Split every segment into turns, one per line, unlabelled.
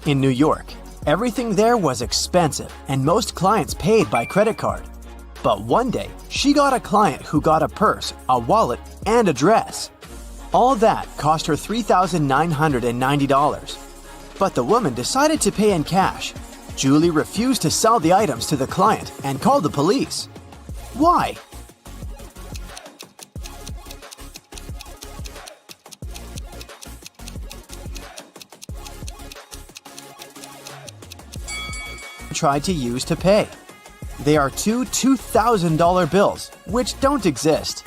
In New York, everything there was expensive and most clients paid by credit card. But one day, she got a client who got a purse, a wallet, and a dress. All that cost her $3,990. But the woman decided to pay in cash. Julie refused to sell the items to the client and called the police. Why? Tried to use to pay. They are two $2,000 bills, which don't exist.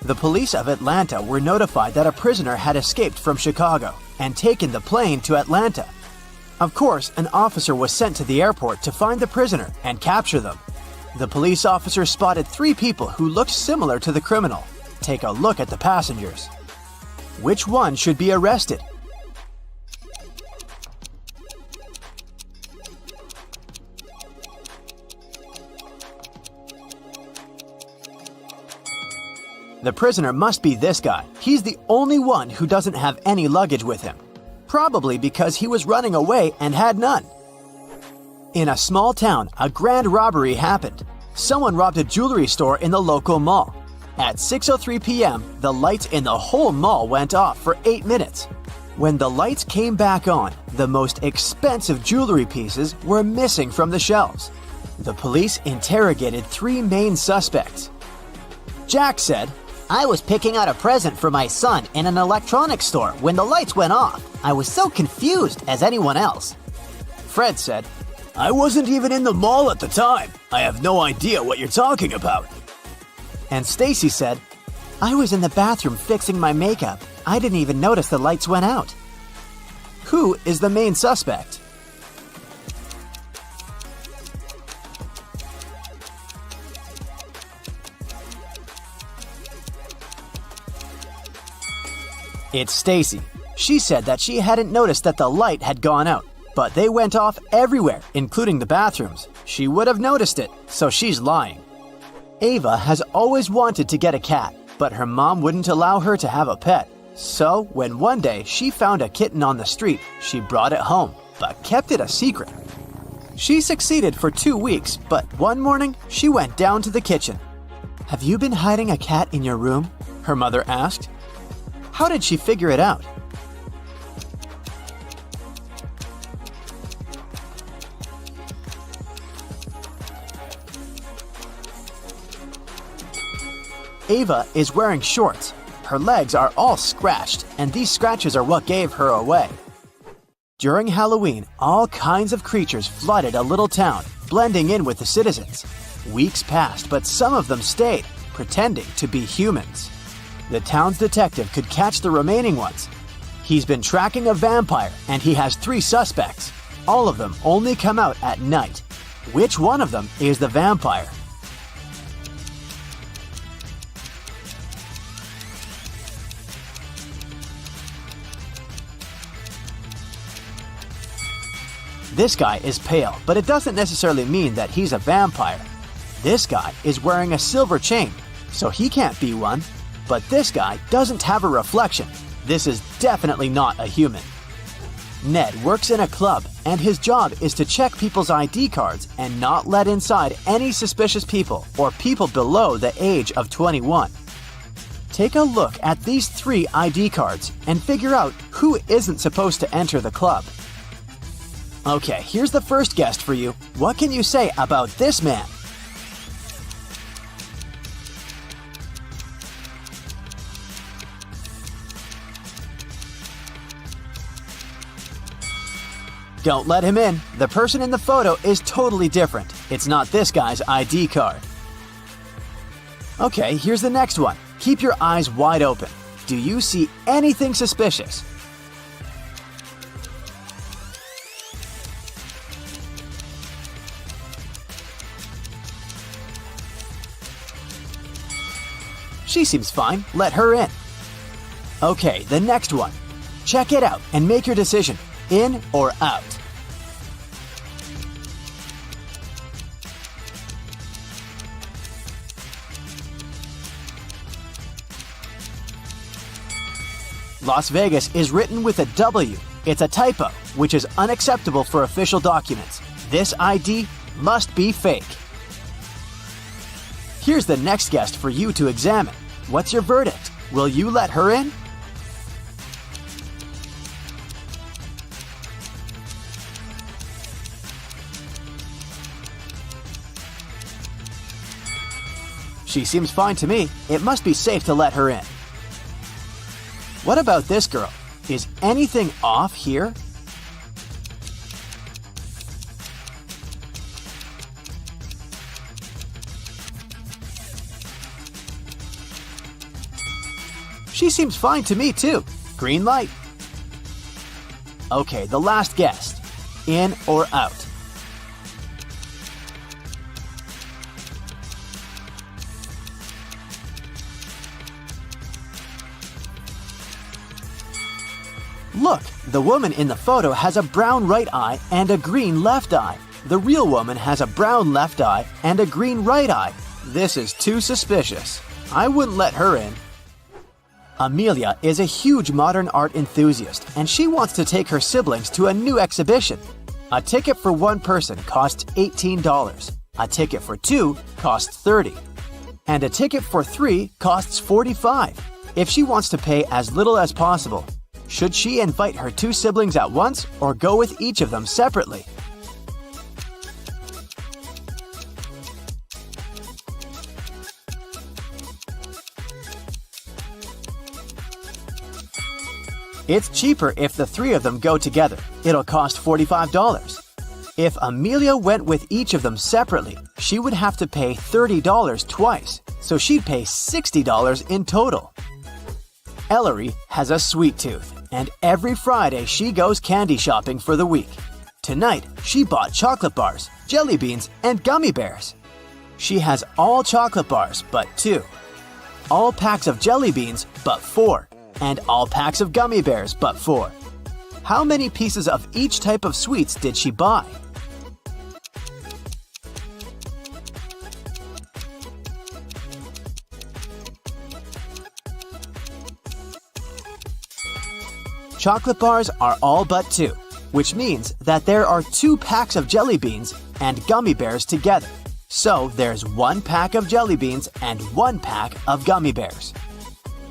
The police of Atlanta were notified that a prisoner had escaped from Chicago and taken the plane to Atlanta. Of course, an officer was sent to the airport to find the prisoner and capture them. The police officer spotted 3 people who looked similar to the criminal. Take a look at the passengers. Which one should be arrested? The prisoner must be this guy. He's the only one who doesn't have any luggage with him. Probably because he was running away and had none. In a small town, a grand robbery happened. Someone robbed a jewelry store in the local mall. At 6:03 p.m., the lights in the whole mall went off for 8 minutes. When the lights came back on, the most expensive jewelry pieces were missing from the shelves. The police interrogated 3 main suspects. Jack said,
I was picking out a present for my son in an electronics store when the lights went off. I was so confused as anyone else.
Fred said, I wasn't even in the mall at the time. I have no idea what you're talking about. And Stacy said, I was in the bathroom fixing my makeup. I didn't even notice the lights went out. Who is the main suspect? It's Stacy. She said that she hadn't noticed that the light had gone out, but they went off everywhere, including the bathrooms. She would have noticed it, so she's lying. Ava has always wanted to get a cat, but her mom wouldn't allow her to have a pet. So, when one day she found a kitten on the street, she brought it home, but kept it a secret. She succeeded for 2 weeks, but one morning she went down to the kitchen. Have you been hiding a cat in your room? Her mother asked. How did she figure it out? Ava is wearing shorts. Her legs are all scratched, and these scratches are what gave her away. During Halloween, all kinds of creatures flooded a little town, blending in with the citizens. Weeks passed, but some of them stayed, pretending to be humans. The town's detective could catch the remaining ones. He's been tracking a vampire, and he has 3 suspects. All of them only come out at night. Which one of them is the vampire? This guy is pale, but it doesn't necessarily mean that he's a vampire. This guy is wearing a silver chain, so he can't be one. But this guy doesn't have a reflection. This is definitely not a human. Ned works in a club, and his job is to check people's ID cards and not let inside any suspicious people or people below the age of 21. Take a look at these 3 ID cards and figure out who isn't supposed to enter the club. Okay, here's the first guest for you. What can you say about this man? Don't let him in. The person in the photo is totally different. It's not this guy's ID card. Okay, here's the next one. Keep your eyes wide open. Do you see anything suspicious? She seems fine. Let her in. Okay, the next one. Check it out and make your decision. In or out? Las Vegas is written with a W. It's a typo, which is unacceptable for official documents. This ID must be fake. Here's the next guest for you to examine. What's your verdict? Will you let her in? She seems fine to me. It must be safe to let her in. What about this girl? Is anything off here? She seems fine to me too. Green light. Okay, the last guest. In or out? Look, the woman in the photo has a brown right eye and a green left eye. The real woman has a brown left eye and a green right eye. This is too suspicious. I wouldn't let her in. Amelia is a huge modern art enthusiast, and she wants to take her siblings to a new exhibition. A ticket for one person costs $18. A ticket for two costs $30. And a ticket for three costs $45. If she wants to pay as little as possible, should she invite her two siblings at once or go with each of them separately? It's cheaper if the three of them go together. It'll cost $45. If Amelia went with each of them separately, she would have to pay $30 twice, so she'd pay $60 in total. Ellery has a sweet tooth, and every Friday she goes candy shopping for the week. Tonight, she bought chocolate bars, jelly beans, and gummy bears. She has all chocolate bars but 2, all packs of jelly beans but 4, and all packs of gummy bears but 4. How many pieces of each type of sweets did she buy? Chocolate bars are all but 2, which means that there are 2 packs of jelly beans and gummy bears together. So there's 1 pack of jelly beans and 1 pack of gummy bears.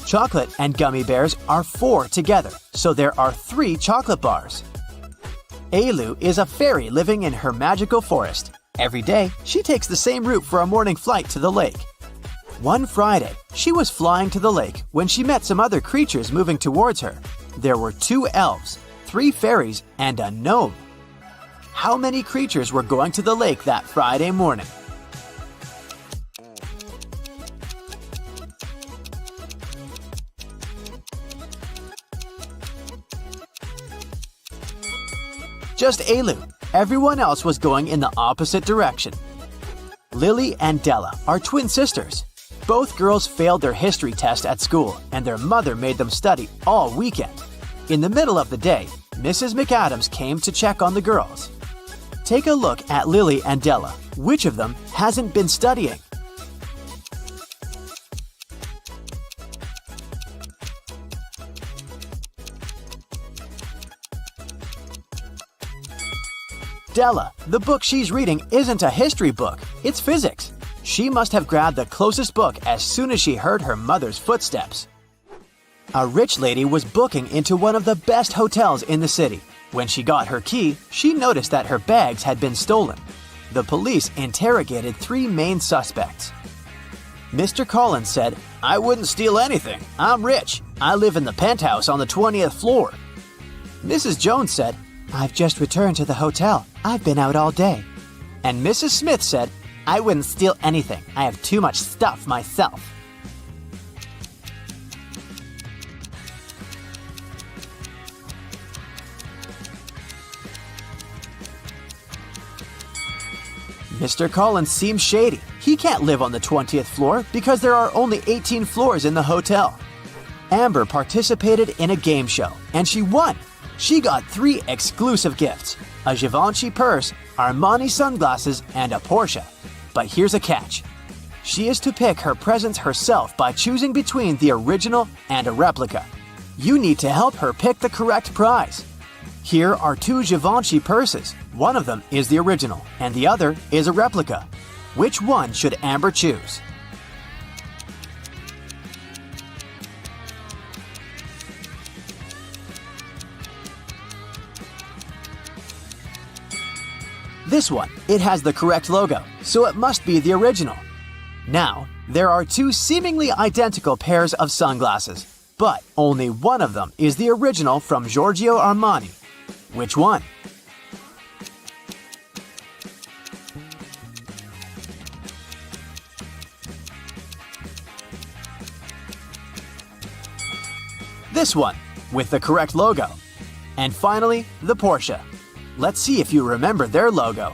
Chocolate and gummy bears are 4 together, so there are 3 chocolate bars. Ailu is a fairy living in her magical forest. Every day, she takes the same route for a morning flight to the lake. One Friday, she was flying to the lake when she met some other creatures moving towards her. There were 2 elves, 3 fairies, and a gnome. How many creatures were going to the lake that Friday morning? Just Ailu. Everyone else was going in the opposite direction. Lily and Della are twin sisters. Both girls failed their history test at school, and their mother made them study all weekend. In the middle of the day, Mrs. McAdams came to check on the girls. Take a look at Lily and Della. Which of them hasn't been studying? Della, the book she's reading isn't a history book, it's physics. She must have grabbed the closest book as soon as she heard her mother's footsteps. A rich lady was booking into one of the best hotels in the city. When she got her key, she noticed that her bags had been stolen. The police interrogated 3 main suspects. Mr. Collins said, "I wouldn't steal anything. I'm rich. I live in the penthouse on the 20th floor." Mrs. Jones said, "I've just returned to the hotel. I've been out all day." And Mrs. Smith said, "I wouldn't steal anything. I have too much stuff myself." Mr. Collins seems shady. He can't live on the 20th floor because there are only 18 floors in the hotel. Amber participated in a game show, and she won. She got 3 exclusive gifts: a Givenchy purse, Armani sunglasses, and a Porsche. But here's a catch. She is to pick her presents herself by choosing between the original and a replica. You need to help her pick the correct prize. Here are two Givenchy purses. One of them is the original, and the other is a replica. Which one should Amber choose? This one, it has the correct logo, so it must be the original. Now, there are two seemingly identical pairs of sunglasses, but only one of them is the original from Giorgio Armani. Which one? This one, with the correct logo. And finally, the Porsche. Let's see if you remember their logo.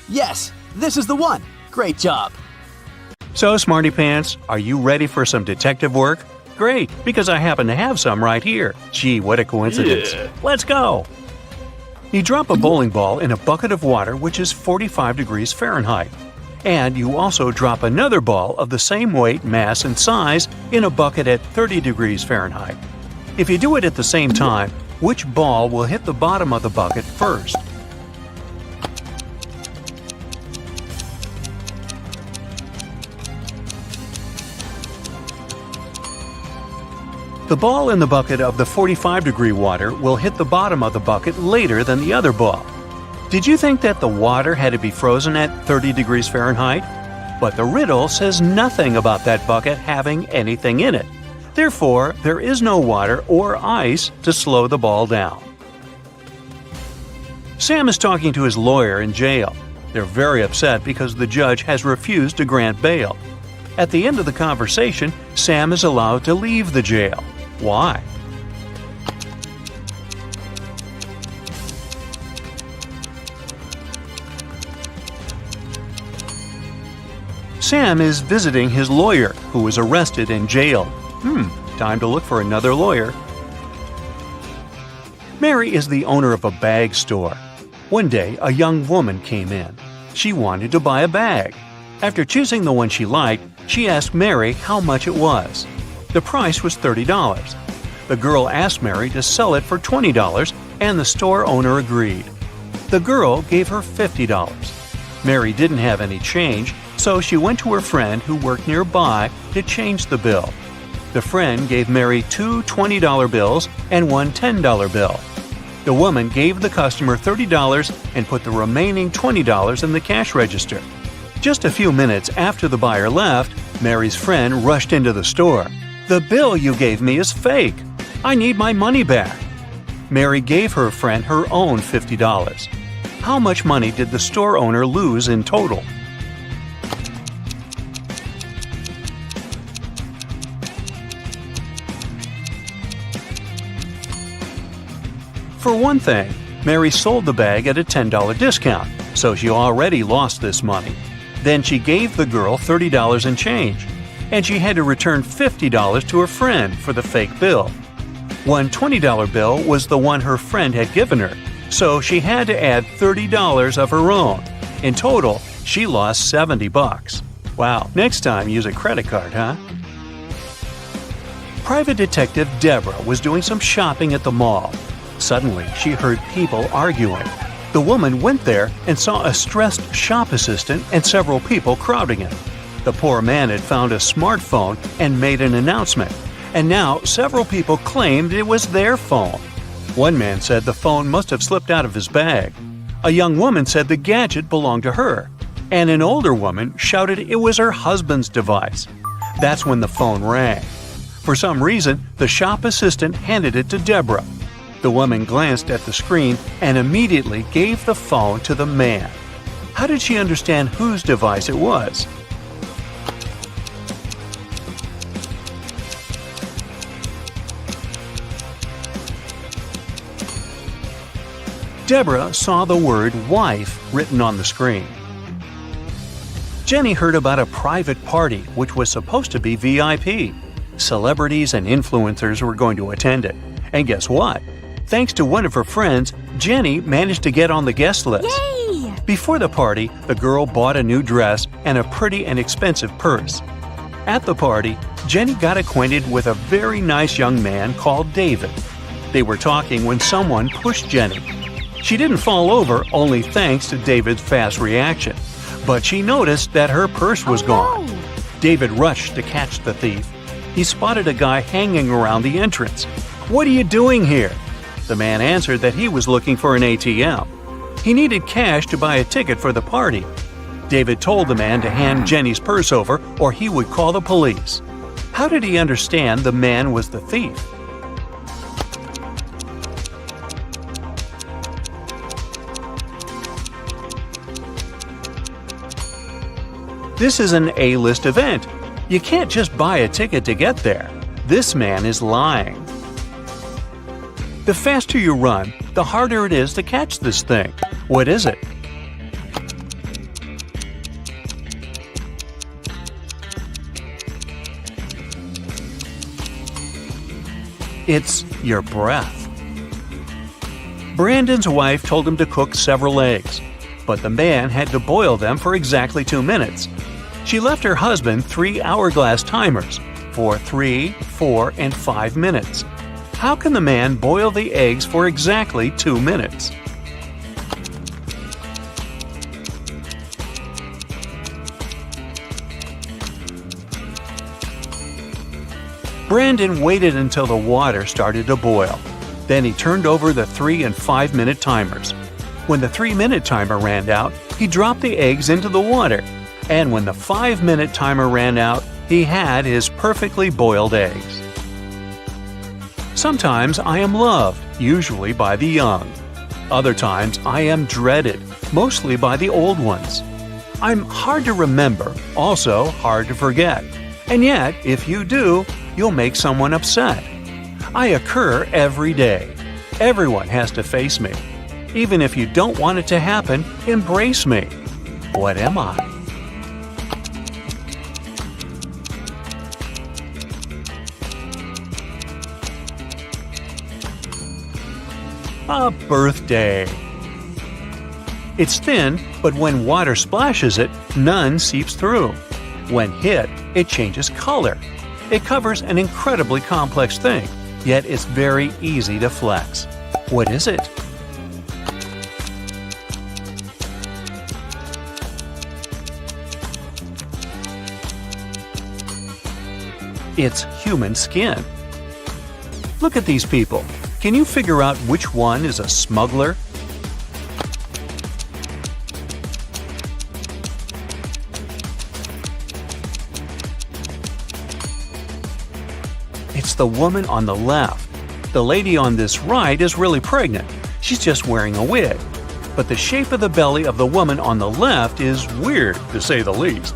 Yes, this is the one. Great job.
So, Smarty Pants, are you ready for some detective work? Great, because I happen to have some right here. Gee, what a coincidence.
Yeah.
Let's go. You drop a bowling ball in a bucket of water which is 45 degrees Fahrenheit. And you also drop another ball of the same weight, mass, and size in a bucket at 30 degrees Fahrenheit. If you do it at the same time, which ball will hit the bottom of the bucket first? The ball in the bucket of the 45-degree water will hit the bottom of the bucket later than the other ball. Did you think that the water had to be frozen at 30 degrees Fahrenheit? But the riddle says nothing about that bucket having anything in it. Therefore, there is no water or ice to slow the ball down. Sam is talking to his lawyer in jail. They're very upset because the judge has refused to grant bail. At the end of the conversation, Sam is allowed to leave the jail. Why? Sam is visiting his lawyer, who was arrested and jailed. Time to look for another lawyer. Mary is the owner of a bag store. One day, a young woman came in. She wanted to buy a bag. After choosing the one she liked, she asked Mary how much it was. The price was $30. The girl asked Mary to sell it for $20, and the store owner agreed. The girl gave her $50. Mary didn't have any change, so she went to her friend who worked nearby to change the bill. The friend gave Mary two $20 bills and one $10 bill. The woman gave the customer $30 and put the remaining $20 in the cash register. Just a few minutes after the buyer left, Mary's friend rushed into the store. "The bill you gave me is fake. I need my money back." Mary gave her friend her own $50. How much money did the store owner lose in total? For one thing, Mary sold the bag at a $10 discount, so she already lost this money. Then she gave the girl $30 in change, and she had to return $50 to her friend for the fake bill. One $20 bill was the one her friend had given her, so she had to add $30 of her own. In total, she lost $70. Wow, next time use a credit card, huh? Private Detective Deborah was doing some shopping at the mall. Suddenly, she heard people arguing. The woman went there and saw a stressed shop assistant and several people crowding it. The poor man had found a smartphone and made an announcement, and now several people claimed it was their phone. One man said the phone must have slipped out of his bag. A young woman said the gadget belonged to her, and an older woman shouted it was her husband's device. That's when the phone rang. For some reason, the shop assistant handed it to Deborah. The woman glanced at the screen and immediately gave the phone to the man. How did she understand whose device it was? Deborah saw the word wife written on the screen. Jenny heard about a private party which was supposed to be VIP. Celebrities and influencers were going to attend it. And guess what? Thanks to one of her friends, Jenny managed to get on the guest list.
Yay!
Before the party, the girl bought a new dress and a pretty and expensive purse. At the party, Jenny got acquainted with a very nice young man called David. They were talking when someone pushed Jenny. She didn't fall over only thanks to David's fast reaction, but she noticed that her purse was gone. David rushed to catch the thief. He spotted a guy hanging around the entrance. "What are you doing here?" The man answered that he was looking for an ATM. He needed cash to buy a ticket for the party. David told the man to hand Jenny's purse over or he would call the police. How did he understand the man was the thief? This is an A-list event. You can't just buy a ticket to get there. This man is lying. The faster you run, the harder it is to catch this thing. What is it? It's your breath. Brandon's wife told him to cook several eggs, but the man had to boil them for exactly 2 minutes. She left her husband 3 hourglass timers for 3, 4, and 5 minutes. How can the man boil the eggs for exactly 2 minutes? Brandon waited until the water started to boil. Then he turned over the 3 and 5 minute timers. When the 3-minute timer ran out, he dropped the eggs into the water. And when the 5-minute timer ran out, he had his perfectly boiled eggs. Sometimes I am loved, usually by the young. Other times I am dreaded, mostly by the old ones. I'm hard to remember, also hard to forget. And yet, if you do, you'll make someone upset. I occur every day. Everyone has to face me. Even if you don't want it to happen, embrace me. What am I? A birthday. It's thin, but when water splashes it, none seeps through. When hit, it changes color. It covers an incredibly complex thing, yet it's very easy to flex. What is it? It's human skin. Look at these people. Can you figure out which one is a smuggler? It's the woman on the left. The lady on this right is really pregnant. She's just wearing a wig. But the shape of the belly of the woman on the left is weird, to say the least.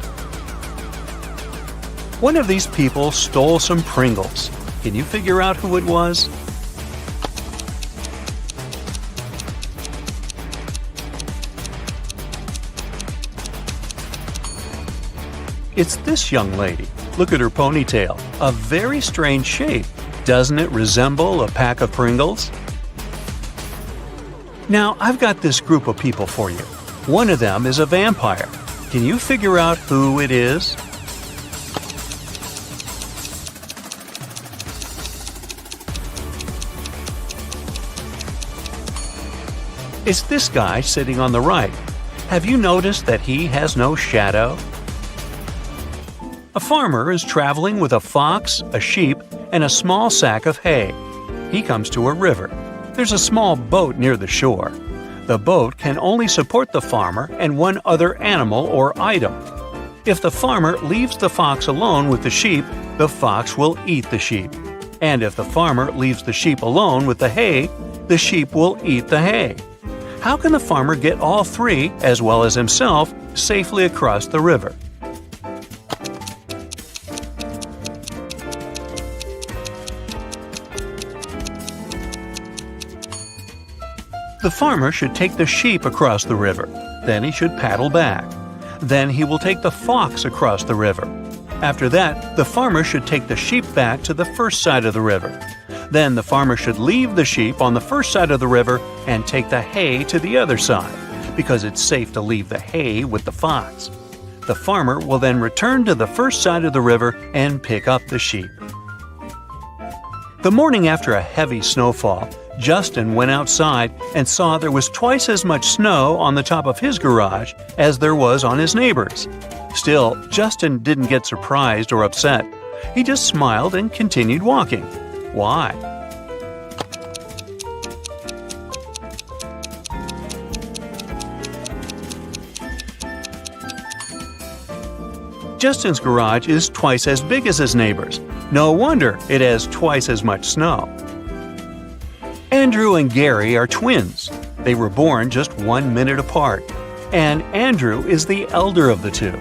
One of these people stole some Pringles. Can you figure out who it was? It's this young lady. Look at her ponytail. A very strange shape. Doesn't it resemble a pack of Pringles? Now, I've got this group of people for you. One of them is a vampire. Can you figure out who it is? It's this guy sitting on the right. Have you noticed that he has no shadow? A farmer is traveling with a fox, a sheep, and a small sack of hay. He comes to a river. There's a small boat near the shore. The boat can only support the farmer and one other animal or item. If the farmer leaves the fox alone with the sheep, the fox will eat the sheep. And if the farmer leaves the sheep alone with the hay, the sheep will eat the hay. How can the farmer get all three, as well as himself, safely across the river? The farmer should take the sheep across the river. Then he should paddle back. Then he will take the fox across the river. After that, the farmer should take the sheep back to the first side of the river. Then the farmer should leave the sheep on the first side of the river and take the hay to the other side. because it's safe to leave the hay with the fox. The farmer will then return to the first side of the river and pick up the sheep. The morning after a heavy snowfall, Justin went outside and saw there was twice as much snow on the top of his garage as there was on his neighbor's. Still, Justin didn't get surprised or upset. He just smiled and continued walking. Why? Justin's garage is twice as big as his neighbor's. No wonder it has twice as much snow. Andrew and Gary are twins. They were born just 1 minute apart, and Andrew is the elder of the two.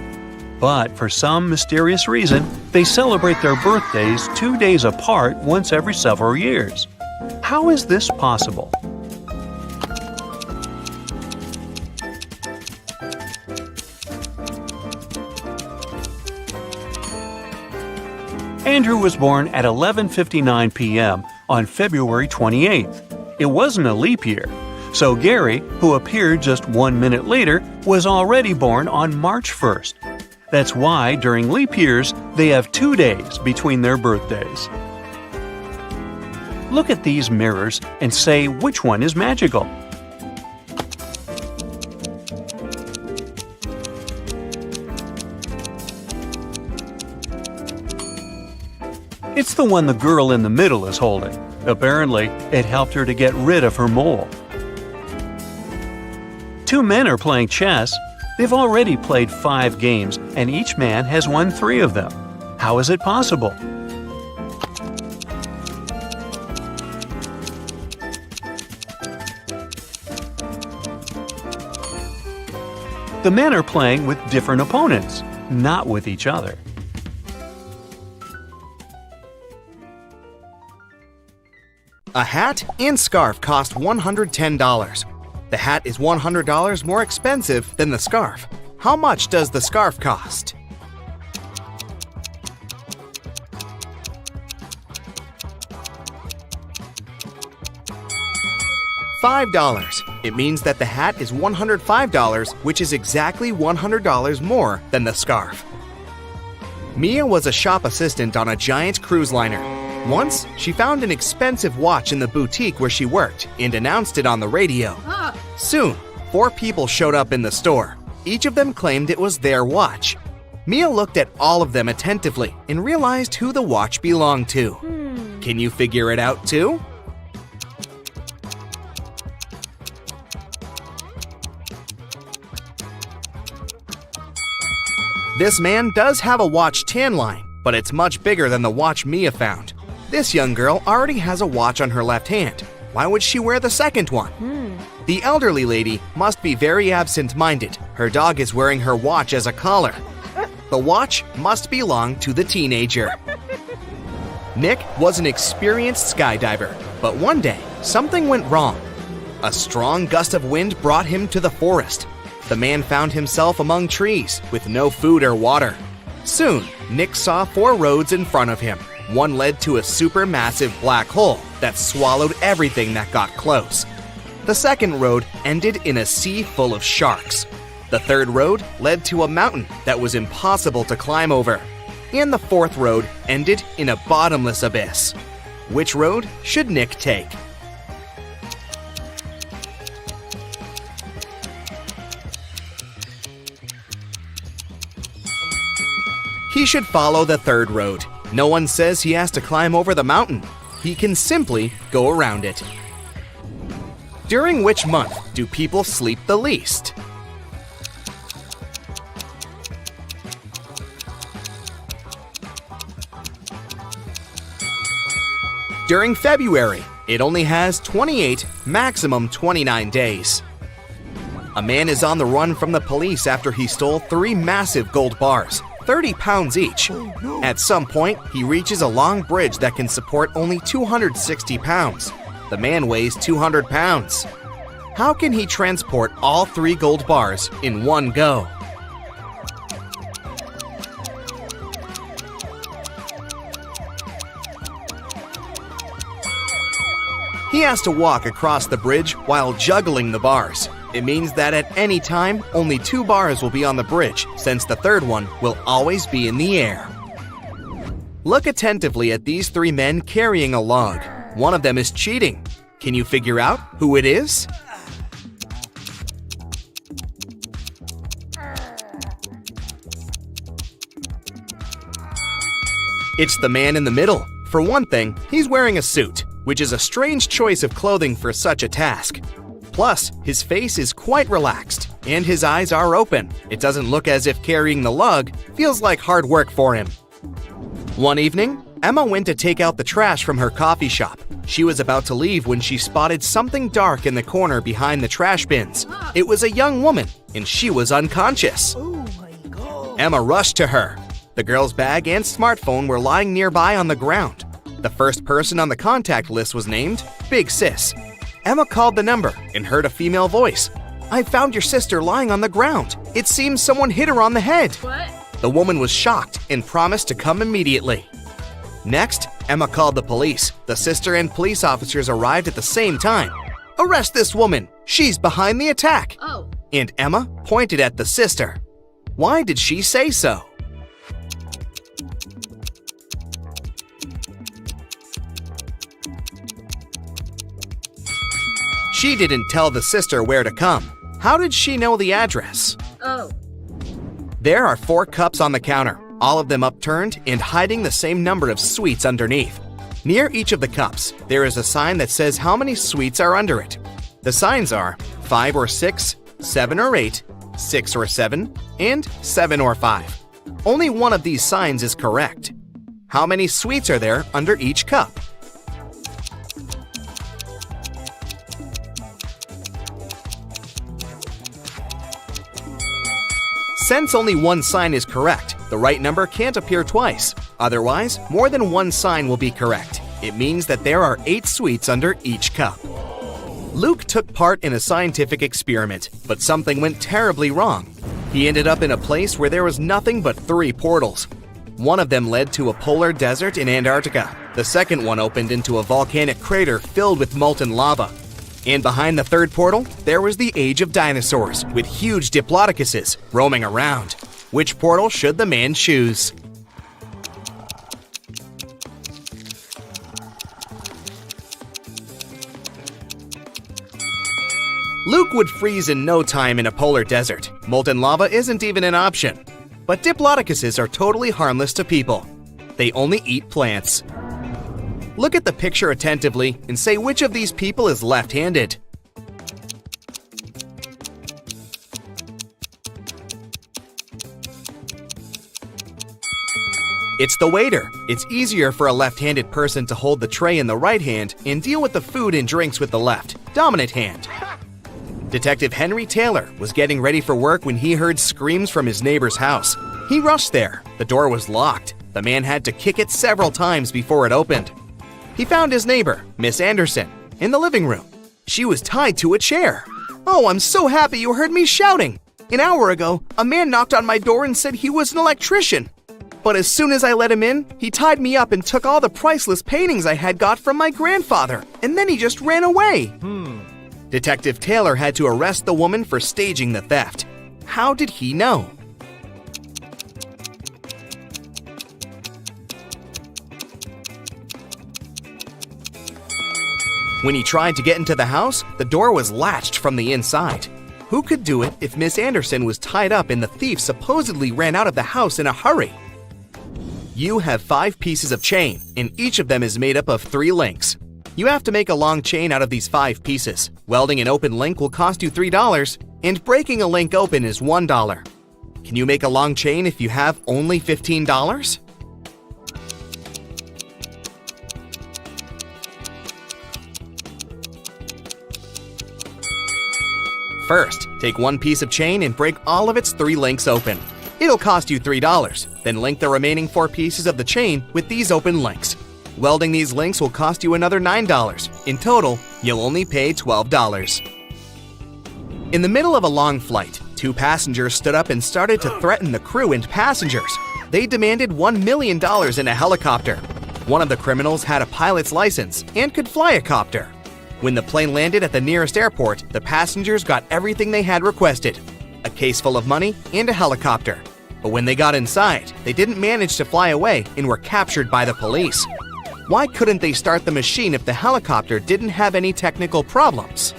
But for some mysterious reason, they celebrate their birthdays 2 days apart once every several years. How is this possible? Andrew was born at 11:59 p.m. on February 28th. It wasn't a leap year, so Gary, who appeared just 1 minute later, was already born on March 1st. That's why during leap years, they have 2 days between their birthdays. Look at these mirrors and say which one is magical. It's the one the girl in the middle is holding. Apparently, it helped her to get rid of her mole. Two men are playing chess. They've already played 5 games, and each man has won 3 of them. How is it possible? The men are playing with different opponents, not with each other.
A hat and scarf cost $110. The hat is $100 more expensive than the scarf. How much does the scarf cost? $5. It means that the hat is $105, which is exactly $100 more than the scarf. Mia was a shop assistant on a giant cruise liner. Once, she found an expensive watch in the boutique where she worked and announced it on the radio. Soon, 4 people showed up in the store. Each of them claimed it was their watch. Mia looked at all of them attentively and realized who the watch belonged to. Can you figure it out too? This man does have a watch tan line, but it's much bigger than the watch Mia found. This young girl already has a watch on her left hand. Why would she wear the second one? The elderly lady must be very absent-minded. Her dog is wearing her watch as a collar. The watch must belong to the teenager. Nick was an experienced skydiver, but one day, something went wrong. A strong gust of wind brought him to the forest. The man found himself among trees with no food or water. Soon, Nick saw 4 roads in front of him. One led to a supermassive black hole that swallowed everything that got close. The second road ended in a sea full of sharks. The third road led to a mountain that was impossible to climb over. And the fourth road ended in a bottomless abyss. Which road should Nick take? He should follow the third road. No one says he has to climb over the mountain. He can simply go around it. During which month do people sleep the least? During February. It only has 28, maximum 29 days. A man is on the run from the police after he stole 3 massive gold bars. 30 pounds each. At some point, he reaches a long bridge that can support only 260 pounds. The man weighs 200 pounds. How can he transport all 3 gold bars in one go? He has to walk across the bridge while juggling the bars. It means that at any time, only 2 bars will be on the bridge, since the third one will always be in the air. Look attentively at these 3 men carrying a log. One of them is cheating. Can you figure out who it is? It's the man in the middle. For one thing, he's wearing a suit, which is a strange choice of clothing for such a task. Plus, his face is quite relaxed, and his eyes are open. It doesn't look as if carrying the lug feels like hard work for him. One evening, Emma went to take out the trash from her coffee shop. She was about to leave when she spotted something dark in the corner behind the trash bins. It was a young woman, and she was unconscious.
Oh my God.
Emma rushed to her. The girl's bag and smartphone were lying nearby on the ground. The first person on the contact list was named Big Sis. Emma called the number and heard a female voice. "I found your sister lying on the ground. It seems someone hit her on the head."
What?
The woman was shocked and promised to come immediately. Next, Emma called the police. The sister and police officers arrived at the same time. "Arrest this woman! She's behind the attack!"
Oh.
And Emma pointed at the sister. Why did she say so? She didn't tell the sister where to come. How did she know the address?
Oh.
There are 4 cups on the counter, all of them upturned and hiding the same number of sweets underneath. Near each of the cups, there is a sign that says how many sweets are under it. The signs are 5 or 6, 7 or 8, 6 or 7, and 7 or 5. Only one of these signs is correct. How many sweets are there under each cup? Since only one sign is correct, the right number can't appear twice. Otherwise, more than one sign will be correct. It means that there are 8 sweets under each cup. Luke took part in a scientific experiment, but something went terribly wrong. He ended up in a place where there was nothing but 3 portals. One of them led to a polar desert in Antarctica. The second one opened into a volcanic crater filled with molten lava. And behind the third portal, there was the age of dinosaurs, with huge diplodocuses roaming around. Which portal should the man choose? Luke would freeze in no time in a polar desert. Molten lava isn't even an option. But diplodocuses are totally harmless to people. They only eat plants. Look at the picture attentively and say which of these people is left-handed. It's the waiter. It's easier for a left-handed person to hold the tray in the right hand and deal with the food and drinks with the left, dominant hand. Detective Henry Taylor was getting ready for work when he heard screams from his neighbor's house. He rushed there. The door was locked. The man had to kick it several times before it opened. He found his neighbor, Miss Anderson, in the living room. She was tied to a chair. "Oh, I'm so happy you heard me shouting. An hour ago, a man knocked on my door and said he was an electrician. But as soon as I let him in, he tied me up and took all the priceless paintings I had got from my grandfather, and then he just ran away." Detective Taylor had to arrest the woman for staging the theft. How did he know? When he tried to get into the house, the door was latched from the inside. Who could do it if Miss Anderson was tied up and the thief supposedly ran out of the house in a hurry? You have 5 pieces of chain, and each of them is made up of 3 links. You have to make a long chain out of these 5 pieces. Welding an open link will cost you $3, and breaking a link open is $1. Can you make a long chain if you have only $15? First, take one piece of chain and break all of its 3 links open. It'll cost you $3. Then link the remaining 4 pieces of the chain with these open links. Welding these links will cost you another $9. In total, you'll only pay $12. In the middle of a long flight, 2 passengers stood up and started to threaten the crew and passengers. They demanded $1 million in a helicopter. One of the criminals had a pilot's license and could fly a copter. When the plane landed at the nearest airport, the passengers got everything they had requested: a case full of money and a helicopter. But when they got inside, they didn't manage to fly away and were captured by the police. Why couldn't they start the machine if the helicopter didn't have any technical problems?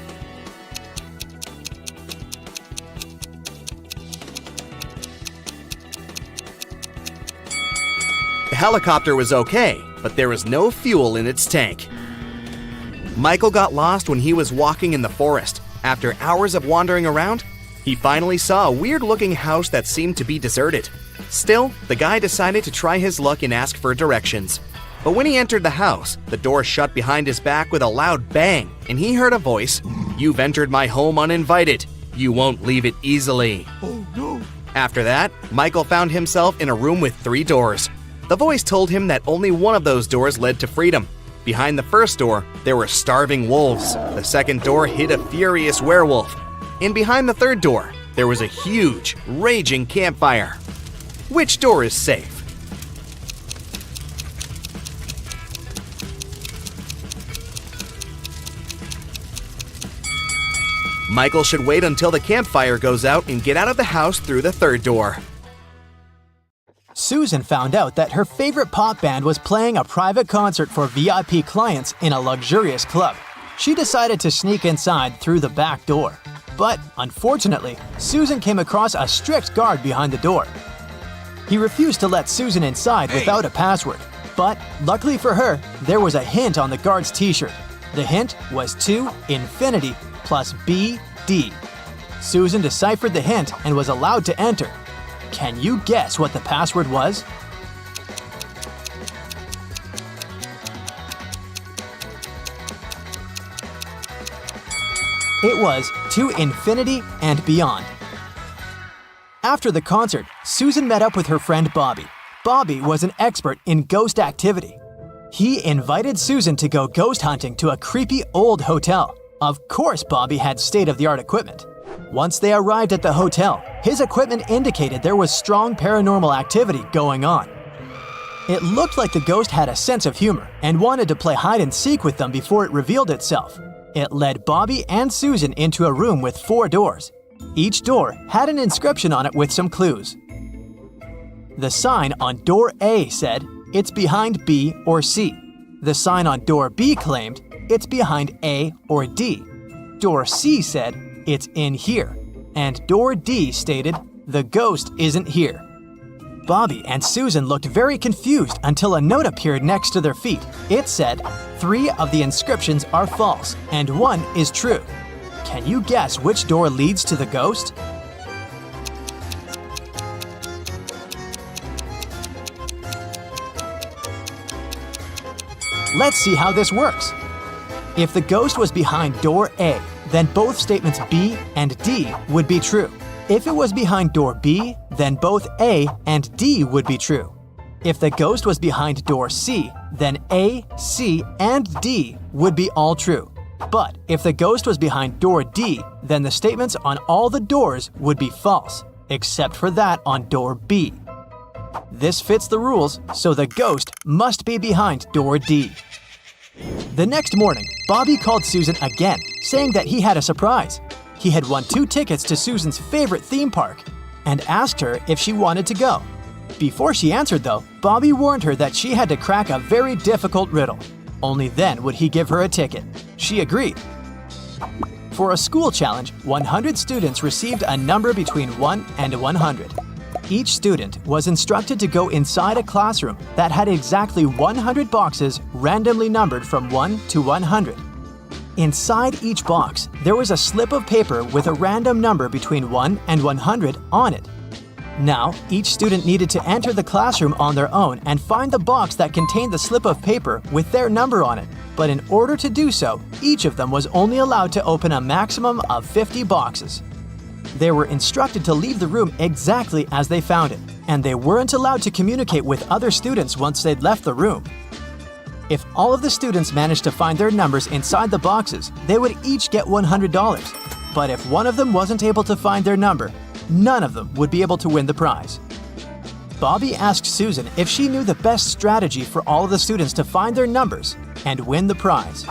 The helicopter was okay, but there was no fuel in its tank. Michael got lost when he was walking in the forest. After hours of wandering around, he finally saw a weird-looking house that seemed to be deserted. Still, the guy decided to try his luck and ask for directions. But when he entered the house, the door shut behind his back with a loud bang, and he heard a voice: "You've entered my home uninvited. You won't leave it easily." Oh no. After that, Michael found himself in a room with 3 doors. The voice told him that only one of those doors led to freedom. Behind the first door, there were starving wolves. The second door hid a furious werewolf. And behind the third door, there was a huge, raging campfire. Which door is safe? Michael should wait until the campfire goes out and get out of the house through the third door.
Susan found out that her favorite pop band was playing a private concert for VIP clients in a luxurious club. She decided to sneak inside through the back door. But, unfortunately, Susan came across a strict guard behind the door. He refused to let Susan inside without a password. But, luckily for her, there was a hint on the guard's t-shirt. The hint was to infinity plus BD. Susan deciphered the hint and was allowed to enter. Can you guess what the password was? It was to infinity and beyond. After the concert, Susan met up with her friend Bobby. Bobby was an expert in ghost activity. He invited Susan to go ghost hunting to a creepy old hotel. Of course, Bobby had state-of-the-art equipment. Once they arrived at the hotel, his equipment indicated there was strong paranormal activity going on. It looked like the ghost had a sense of humor and wanted to play hide-and-seek with them before it revealed itself. It led Bobby and Susan into a room with 4 doors. Each door had an inscription on it with some clues. The sign on door A said, "It's behind B or C." The sign on door B claimed, "It's behind A or D." Door C said, "It's in here." And door D stated, "The ghost isn't here." Bobby and Susan looked very confused until a note appeared next to their feet. It said, 3 of the inscriptions are false and 1 is true. Can you guess which door leads to the ghost? Let's see how this works. If the ghost was behind door A, then both statements B and D would be true. If it was behind door B, then both A and D would be true. If the ghost was behind door C, then A, C, and D would be all true. But if the ghost was behind door D, then the statements on all the doors would be false, except for that on door B. This fits the rules, so the ghost must be behind door D. The next morning, Bobby called Susan again, saying that he had a surprise. He had won 2 tickets to Susan's favorite theme park and asked her if she wanted to go. Before she answered, though, Bobby warned her that she had to crack a very difficult riddle. Only then would he give her a ticket. She agreed. For a school challenge, 100 students received a number between 1 and 100. Each student was instructed to go inside a classroom that had exactly 100 boxes randomly numbered from 1 to 100. Inside each box, there was a slip of paper with a random number between 1 and 100 on it. Now, each student needed to enter the classroom on their own and find the box that contained the slip of paper with their number on it. But in order to do so, each of them was only allowed to open a maximum of 50 boxes. They were instructed to leave the room exactly as they found it, and they weren't allowed to communicate with other students once they'd left the room. If all of the students managed to find their numbers inside the boxes, they would each get $100. But if one of them wasn't able to find their number, none of them would be able to win the prize. Bobby asked Susan if she knew the best strategy for all of the students to find their numbers and win the prize.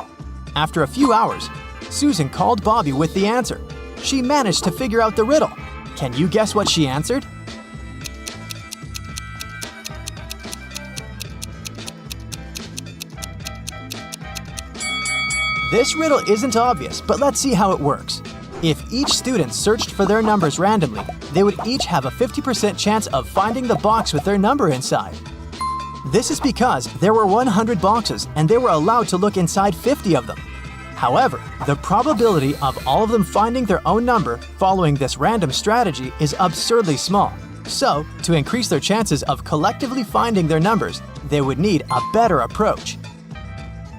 After a few hours, Susan called Bobby with the answer. She managed to figure out the riddle. Can you guess what she answered? This riddle isn't obvious, but let's see how it works. If each student searched for their numbers randomly, they would each have a 50% chance of finding the box with their number inside. This is because there were 100 boxes and they were allowed to look inside 50 of them. However, the probability of all of them finding their own number following this random strategy is absurdly small. So, to increase their chances of collectively finding their numbers, they would need a better approach.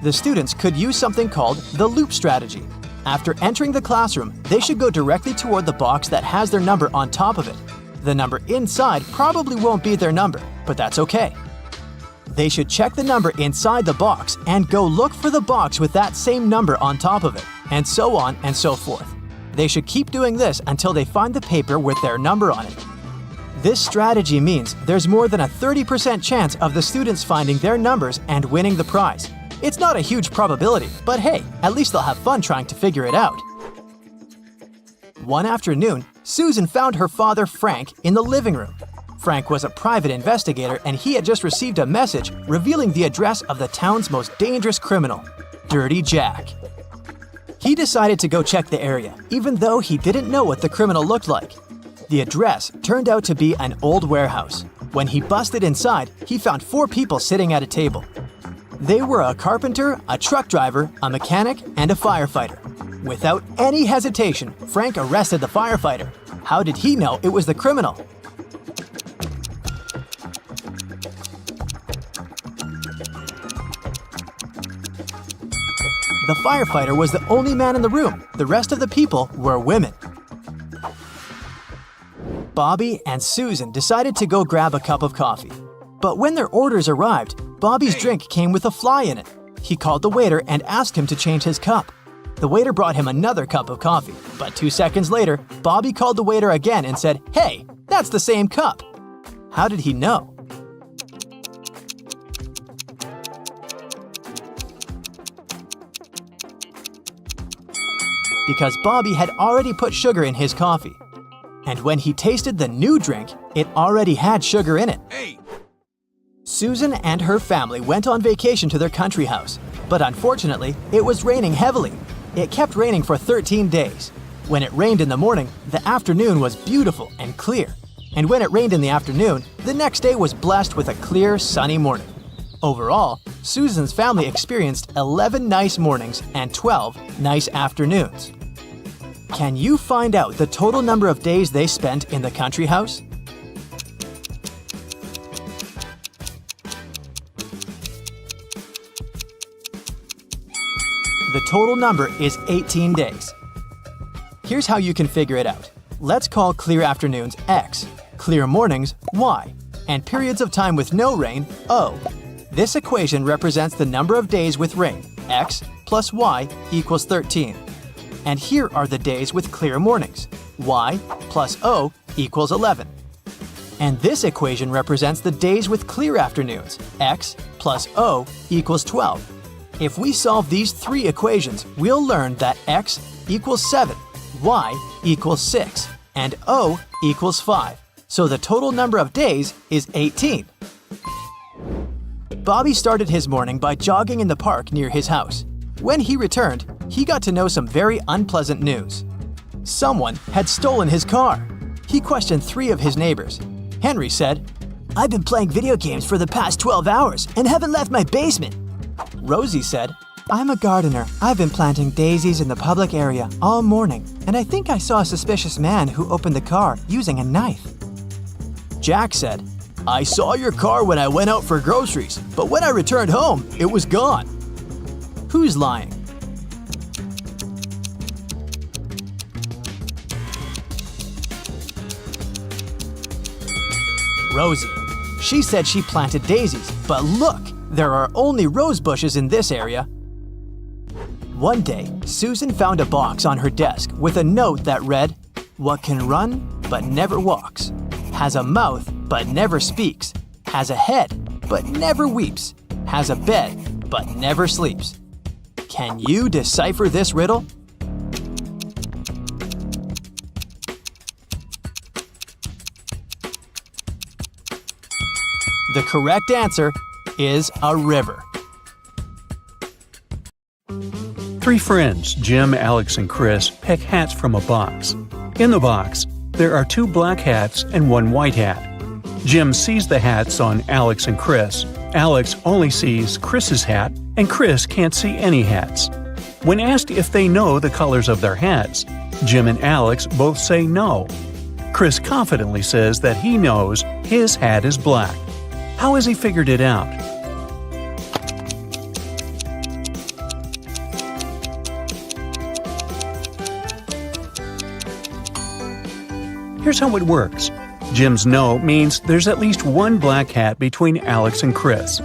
The students could use something called the loop strategy. After entering the classroom, they should go directly toward the box that has their number on top of it. The number inside probably won't be their number, but that's okay. They should check the number inside the box and go look for the box with that same number on top of it, and so on and so forth. They should keep doing this until they find the paper with their number on it. This strategy means there's more than a 30% chance of the students finding their numbers and winning the prize. It's not a huge probability, but hey, at least they'll have fun trying to figure it out. One afternoon, Susan found her father, Frank, in the living room. Frank was a private investigator and he had just received a message revealing the address of the town's most dangerous criminal, Dirty Jack. He decided to go check the area, even though he didn't know what the criminal looked like. The address turned out to be an old warehouse. When he busted inside, he found 4 people sitting at a table. They were a carpenter, a truck driver, a mechanic, and a firefighter. Without any hesitation, Frank arrested the firefighter. How did he know it was the criminal? The firefighter was the only man in the room. The rest of the people were women. Bobby and Susan decided to go grab a cup of coffee. But when their orders arrived, Bobby's drink came with a fly in it. He called the waiter and asked him to change his cup. The waiter brought him another cup of coffee, but 2 seconds later, Bobby called the waiter again and said, "Hey, that's the same cup." How did he know? Because Bobby had already put sugar in his coffee. And when he tasted the new drink, it already had sugar in it. Susan and her family went on vacation to their country house, but unfortunately, it was raining heavily. It kept raining for 13 days. When it rained in the morning, the afternoon was beautiful and clear. And when it rained in the afternoon, the next day was blessed with a clear, sunny morning. Overall, Susan's family experienced 11 nice mornings and 12 nice afternoons. Can you find out the total number of days they spent in the country house? The total number is 18 days. Here's how you can figure it out. Let's call clear afternoons X, clear mornings Y, and periods of time with no rain O. This equation represents the number of days with rain, X plus Y equals 13. And here are the days with clear mornings, Y plus O equals 11. And this equation represents the days with clear afternoons, X plus O equals 12. If we solve these 3 equations, we'll learn that X equals 7, Y equals 6, and O equals 5. So the total number of days is 18. Bobby started his morning by jogging in the park near his house. When he returned, he got to know some very unpleasant news. Someone had stolen his car. He questioned 3 of his neighbors. Henry said, "I've been playing video games for the past 12 hours and haven't left my basement." Rosie said, "I'm a gardener. I've been planting daisies in the public area all morning, and I think I saw a suspicious man who opened the car using a knife." Jack said, "I saw your car when I went out for groceries, but when I returned home, it was gone." Who's lying? Rosie. She said she planted daisies, but look, there are only rose bushes in this area. One day, Susan found a box on her desk with a note that read, "What can run but never walks, has a mouth but never speaks, has a head but never weeps, has a bed but never sleeps." Can you decipher this riddle? The correct answer is a river.
Three friends, Jim, Alex, and Chris, pick hats from a box. In the box, there are 2 black hats and 1 white hat. Jim sees the hats on Alex and Chris. Alex only sees Chris's hat, and Chris can't see any hats. When asked if they know the colors of their hats, Jim and Alex both say no. Chris confidently says that he knows his hat is black. How has he figured it out? Here's how it works. Jim's no means there's at least 1 black hat between Alex and Chris.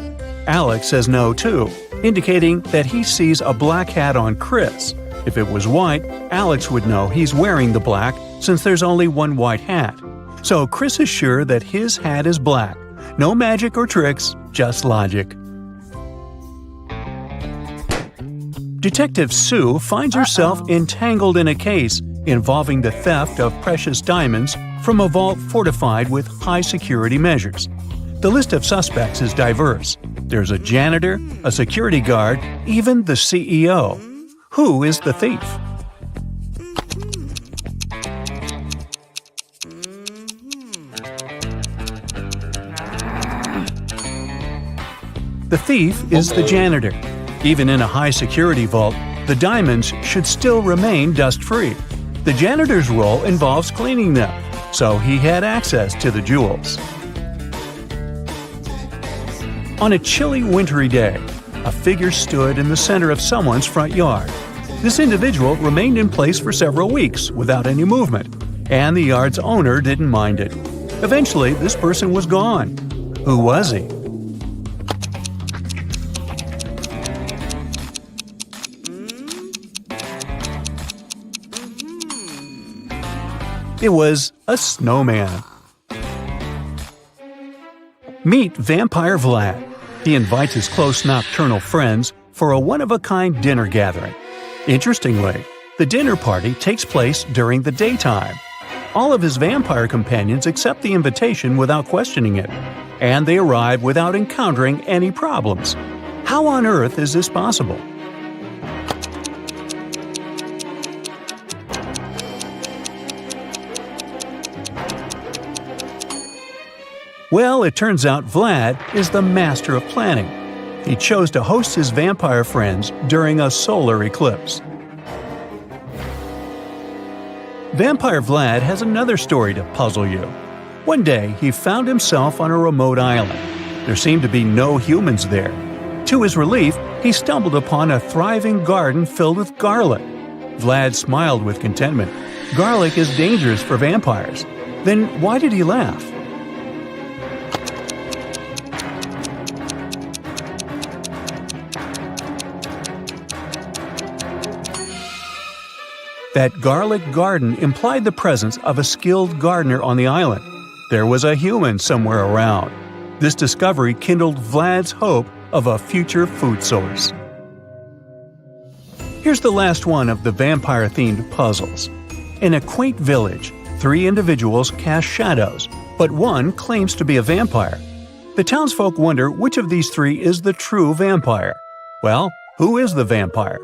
Alex says no too, indicating that he sees a black hat on Chris. If it was white, Alex would know he's wearing the black since there's only 1 white hat. So Chris is sure that his hat is black. No magic or tricks, just logic. Detective Sue finds herself entangled in a case involving the theft of precious diamonds from a vault fortified with high-security measures. The list of suspects is diverse. There's a janitor, a security guard, even the CEO. Who is the thief? The thief is the janitor. Even in a high-security vault, the diamonds should still remain dust-free. The janitor's role involves cleaning them, so he had access to the jewels. On a chilly, wintry day, a figure stood in the center of someone's front yard. This individual remained in place for several weeks without any movement, and the yard's owner didn't mind it. Eventually, this person was gone. Who was he? It was a snowman. Meet Vampire Vlad. He invites his close nocturnal friends for a one-of-a-kind dinner gathering. Interestingly, the dinner party takes place during the daytime. All of his vampire companions accept the invitation without questioning it, and they arrive without encountering any problems. How on earth is this possible? Well, it turns out Vlad is the master of planning. He chose to host his vampire friends during a solar eclipse. Vampire Vlad has another story to puzzle you. One day, he found himself on a remote island. There seemed to be no humans there. To his relief, he stumbled upon a thriving garden filled with garlic. Vlad smiled with contentment. Garlic is dangerous for vampires. Then why did he laugh? That garlic garden implied the presence of a skilled gardener on the island. There was a human somewhere around. This discovery kindled Vlad's hope of a future food source. Here's the last one of the vampire-themed puzzles. In a quaint village, 3 individuals cast shadows, but one claims to be a vampire. The townsfolk wonder which of these 3 is the true vampire. Well, who is the vampire?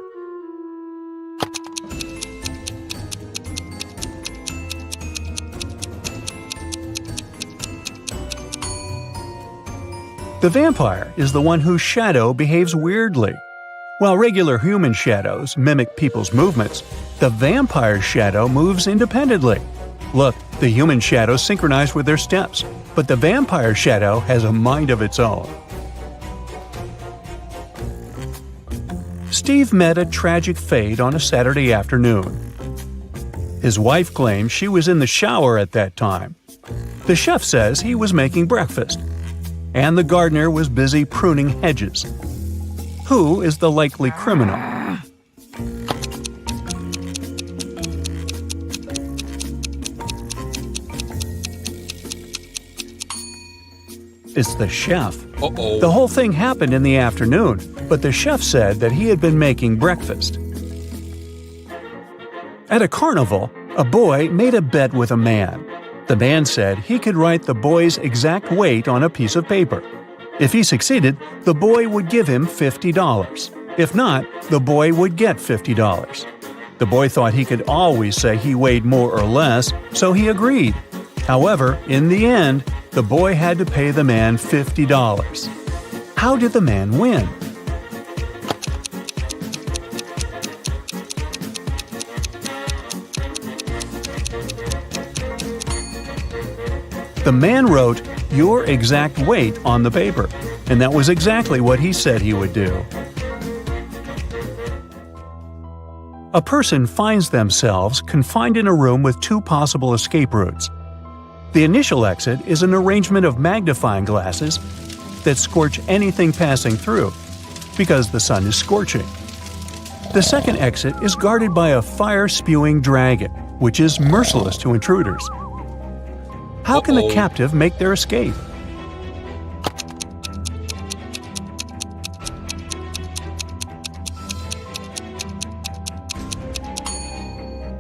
The vampire is the one whose shadow behaves weirdly. While regular human shadows mimic people's movements, the vampire's shadow moves independently. Look, the human shadows synchronize with their steps, but the vampire shadow has a mind of its own. Steve met a tragic fate on a Saturday afternoon. His wife claims she was in the shower at that time. The chef says he was making breakfast, and the gardener was busy pruning hedges. Who is the likely criminal? It's the chef. The whole thing happened in the afternoon, but the chef said that he had been making breakfast. At a carnival, a boy made a bet with a man. The man said he could write the boy's exact weight on a piece of paper. If he succeeded, the boy would give him $50. If not, the boy would get $50. The boy thought he could always say he weighed more or less, so he agreed. However, in the end, the boy had to pay the man $50. How did the man win? The man wrote your exact weight on the paper, and that was exactly what he said he would do. A person finds themselves confined in a room with two possible escape routes. The initial exit is an arrangement of magnifying glasses that scorch anything passing through, because the sun is scorching. The second exit is guarded by a fire-spewing dragon, which is merciless to intruders. How can the captive make their escape?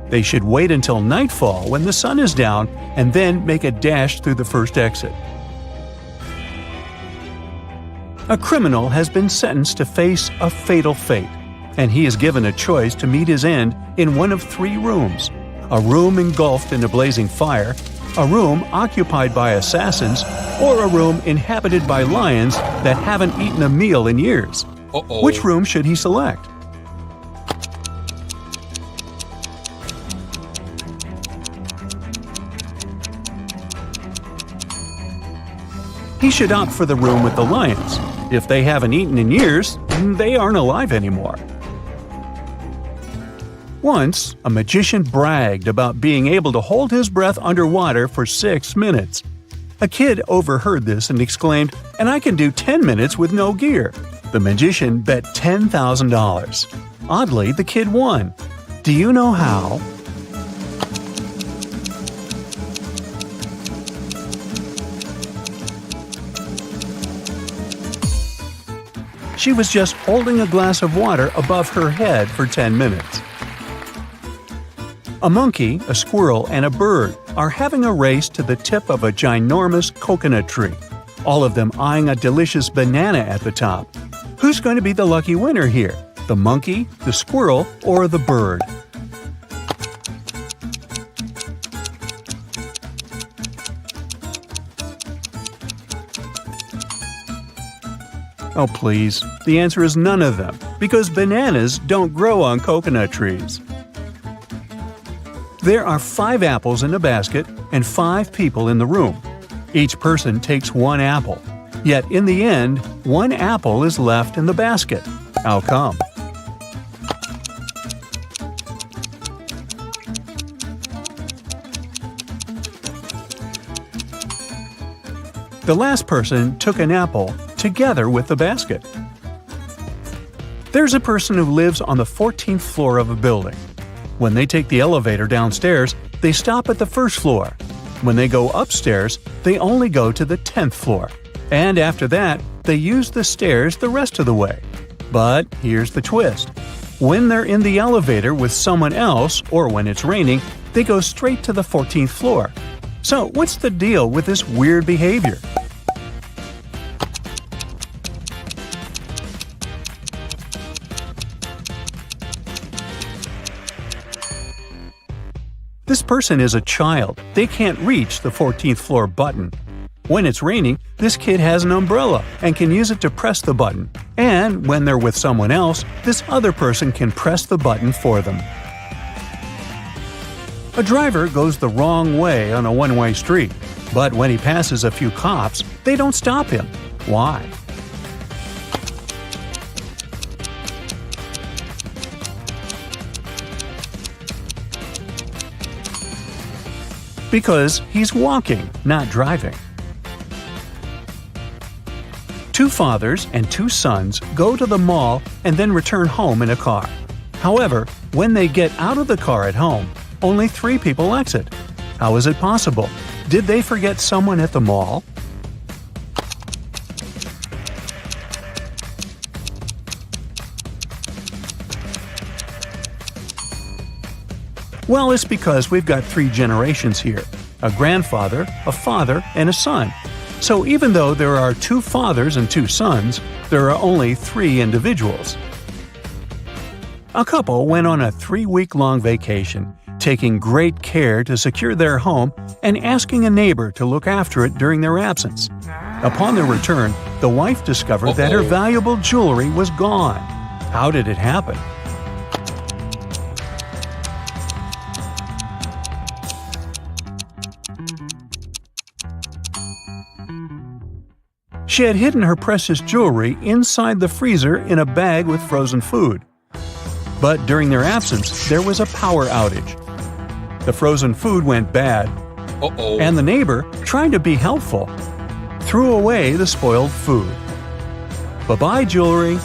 They should wait until nightfall when the sun is down and then make a dash through the first exit. A criminal has been sentenced to face a fatal fate, and he is given a choice to meet his end in one of three rooms: a room engulfed in a blazing fire, a room occupied by assassins, or a room inhabited by lions that haven't eaten a meal in years. Which room should he select? He should opt for the room with the lions. If they haven't eaten in years, they aren't alive anymore. Once, a magician bragged about being able to hold his breath underwater for 6 minutes. A kid overheard this and exclaimed, "And I can do 10 minutes with no gear." The magician bet $10,000. Oddly, the kid won. Do you know how? She was just holding a glass of water above her head for 10 minutes. A monkey, a squirrel, and a bird are having a race to the tip of a ginormous coconut tree, all of them eyeing a delicious banana at the top. Who's going to be the lucky winner here? The monkey, the squirrel, or the bird? Oh please, the answer is none of them, because bananas don't grow on coconut trees. There are 5 apples in a basket and 5 people in the room. Each person takes 1 apple. Yet in the end, 1 apple is left in the basket. How come? The last person took an apple together with the basket. There's a person who lives on the 14th floor of a building. When they take the elevator downstairs, they stop at the first floor. When they go upstairs, they only go to the 10th floor. And after that, they use the stairs the rest of the way. But here's the twist. When they're in the elevator with someone else, or when it's raining, they go straight to the 14th floor. So what's the deal with this weird behavior? This person is a child. They can't reach the 14th floor button. When it's raining, this kid has an umbrella and can use it to press the button. And when they're with someone else, this other person can press the button for them. A driver goes the wrong way on a one-way street, but when he passes a few cops, they don't stop him. Why? Because he's walking, not driving. 2 fathers and 2 sons go to the mall and then return home in a car. However, when they get out of the car at home, only 3 people exit. How is it possible? Did they forget someone at the mall? Well, it's because we've got 3 generations here: a grandfather, a father, and a son. So even though there are 2 fathers and 2 sons, there are only 3 individuals. A couple went on a 3-week-long vacation, taking great care to secure their home and asking a neighbor to look after it during their absence. Upon their return, the wife discovered that her valuable jewelry was gone. How did it happen? She had hidden her precious jewelry inside the freezer in a bag with frozen food. But during their absence, there was a power outage. The frozen food went bad, and the neighbor, trying to be helpful, threw away the spoiled food. Bye-bye, jewelry.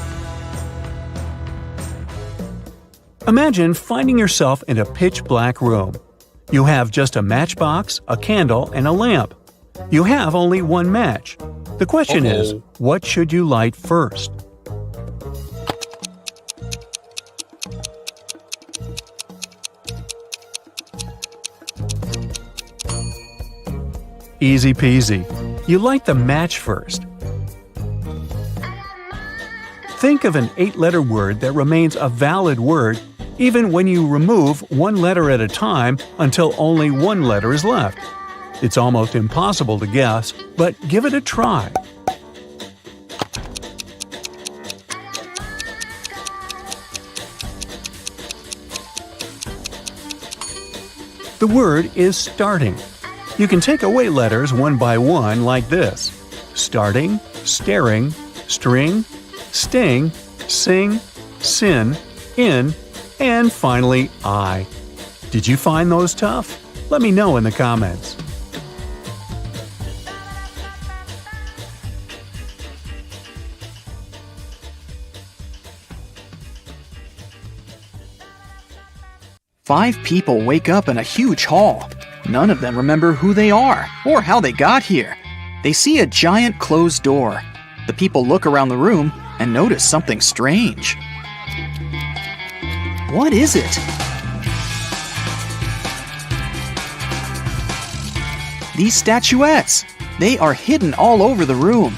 Imagine finding yourself in a pitch-black room. You have just a matchbox, a candle, and a lamp. You have only one match. The question is, what should you light first? Easy peasy. You light the match first. Think of an 8-letter word that remains a valid word even when you remove one letter at a time until only one letter is left. It's almost impossible to guess, but give it a try. The word is starting. You can take away letters one by one like this: starting, staring, string, sting, sing, sin, in, and finally I. Did you find those tough? Let me know in the comments.
Five people wake up in a huge hall. None of them remember who they are or how they got here. They see a giant closed door. The people look around the room and notice something strange. What is it? These statuettes. They are hidden all over the room.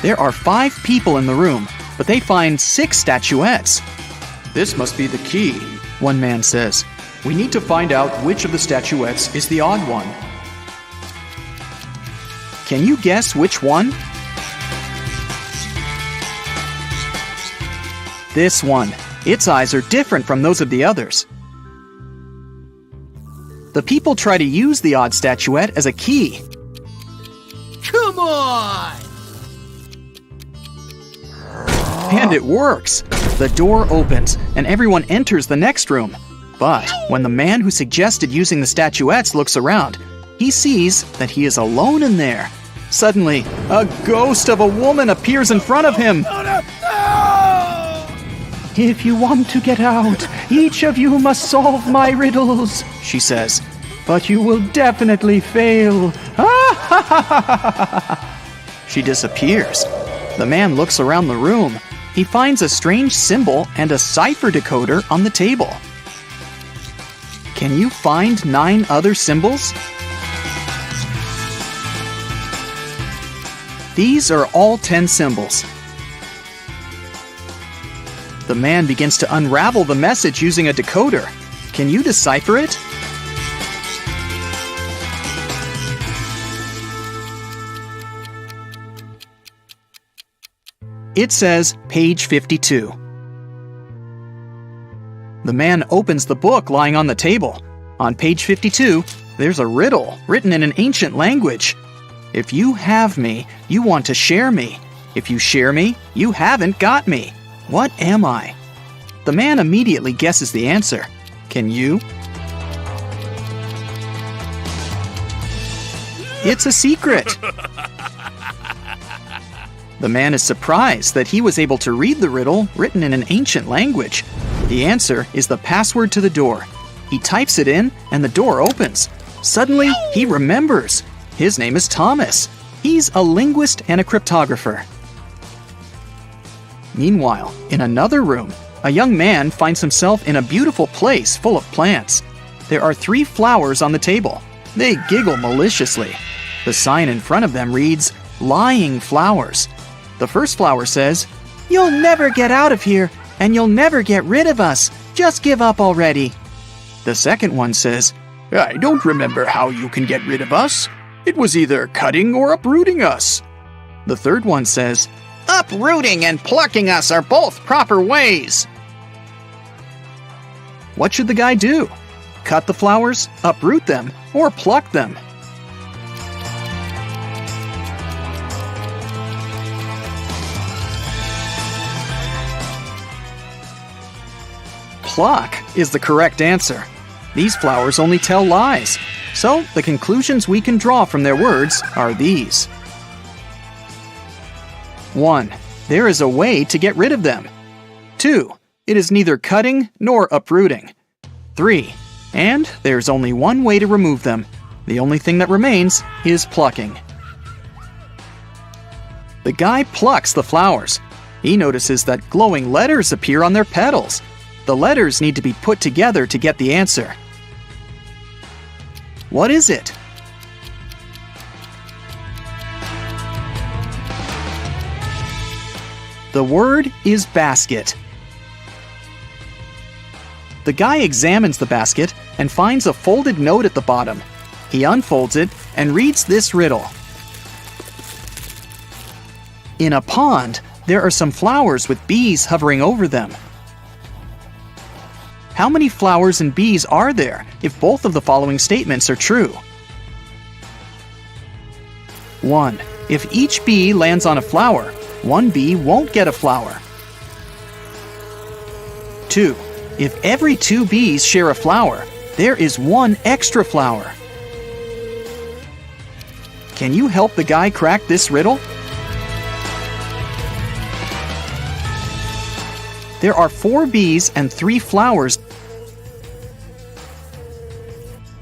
There are 5 people in the room, but they find 6 statuettes.
This must be the key,
one man says.
We need to find out which of the statuettes is the odd one.
Can you guess which one? This one. Its eyes are different from those of the others. The people try to use the odd statuette as a key.
Come on!
And it works. The door opens, and everyone enters the next room. But when the man who suggested using the statuettes looks around, he sees that he is alone in there. Suddenly, a ghost of a woman appears in front of him. If you want to get out, each of you must solve my riddles, she says. But you will definitely fail. She disappears. The man looks around the room. He finds a strange symbol and a cipher decoder on the table. Can you find 9 other symbols? These are all 10 symbols. The man begins to unravel the message using a decoder. Can you decipher it? It says page 52. The man opens the book lying on the table. On page 52, there's a riddle written in an ancient language. If you have me, you want to share me. If you share me, you haven't got me. What am I? The man immediately guesses the answer. Can you? It's a secret. The man is surprised that he was able to read the riddle written in an ancient language. The answer is the password to the door. He types it in, and the door opens. Suddenly, he remembers. His name is Thomas. He's a linguist and a cryptographer. Meanwhile, in another room, A young man finds himself in a beautiful place full of plants. There are 3 flowers on the table. They giggle maliciously. The sign in front of them reads, "Lying Flowers." The first flower says, "You'll never get out of here, and you'll never get rid of us. Just give up already." The second one says, "I don't remember how you can get rid of us. It was either cutting or uprooting us." The third one says, "Uprooting and plucking us are both proper ways." What should the guy do? Cut the flowers, uproot them, or pluck them? Pluck is the correct answer. These flowers only tell lies, so the conclusions we can draw from their words are these. 1. There is a way to get rid of them. 2. It is neither cutting nor uprooting. 3. And there's only one way to remove them. The only thing that remains is plucking. The guy plucks the flowers. He notices that glowing letters appear on their petals. The letters need to be put together to get the answer. What is it? The word is basket. The guy examines the basket and finds a folded note at the bottom. He unfolds it and reads this riddle. In a pond, there are some flowers with bees hovering over them. How many flowers and bees are there if both of the following statements are true? 1. If each bee lands on a flower, one bee won't get a flower. 2. If every 2 bees share a flower, there is 1 extra flower. Can you help the guy crack this riddle? There are 4 bees and 3 flowers.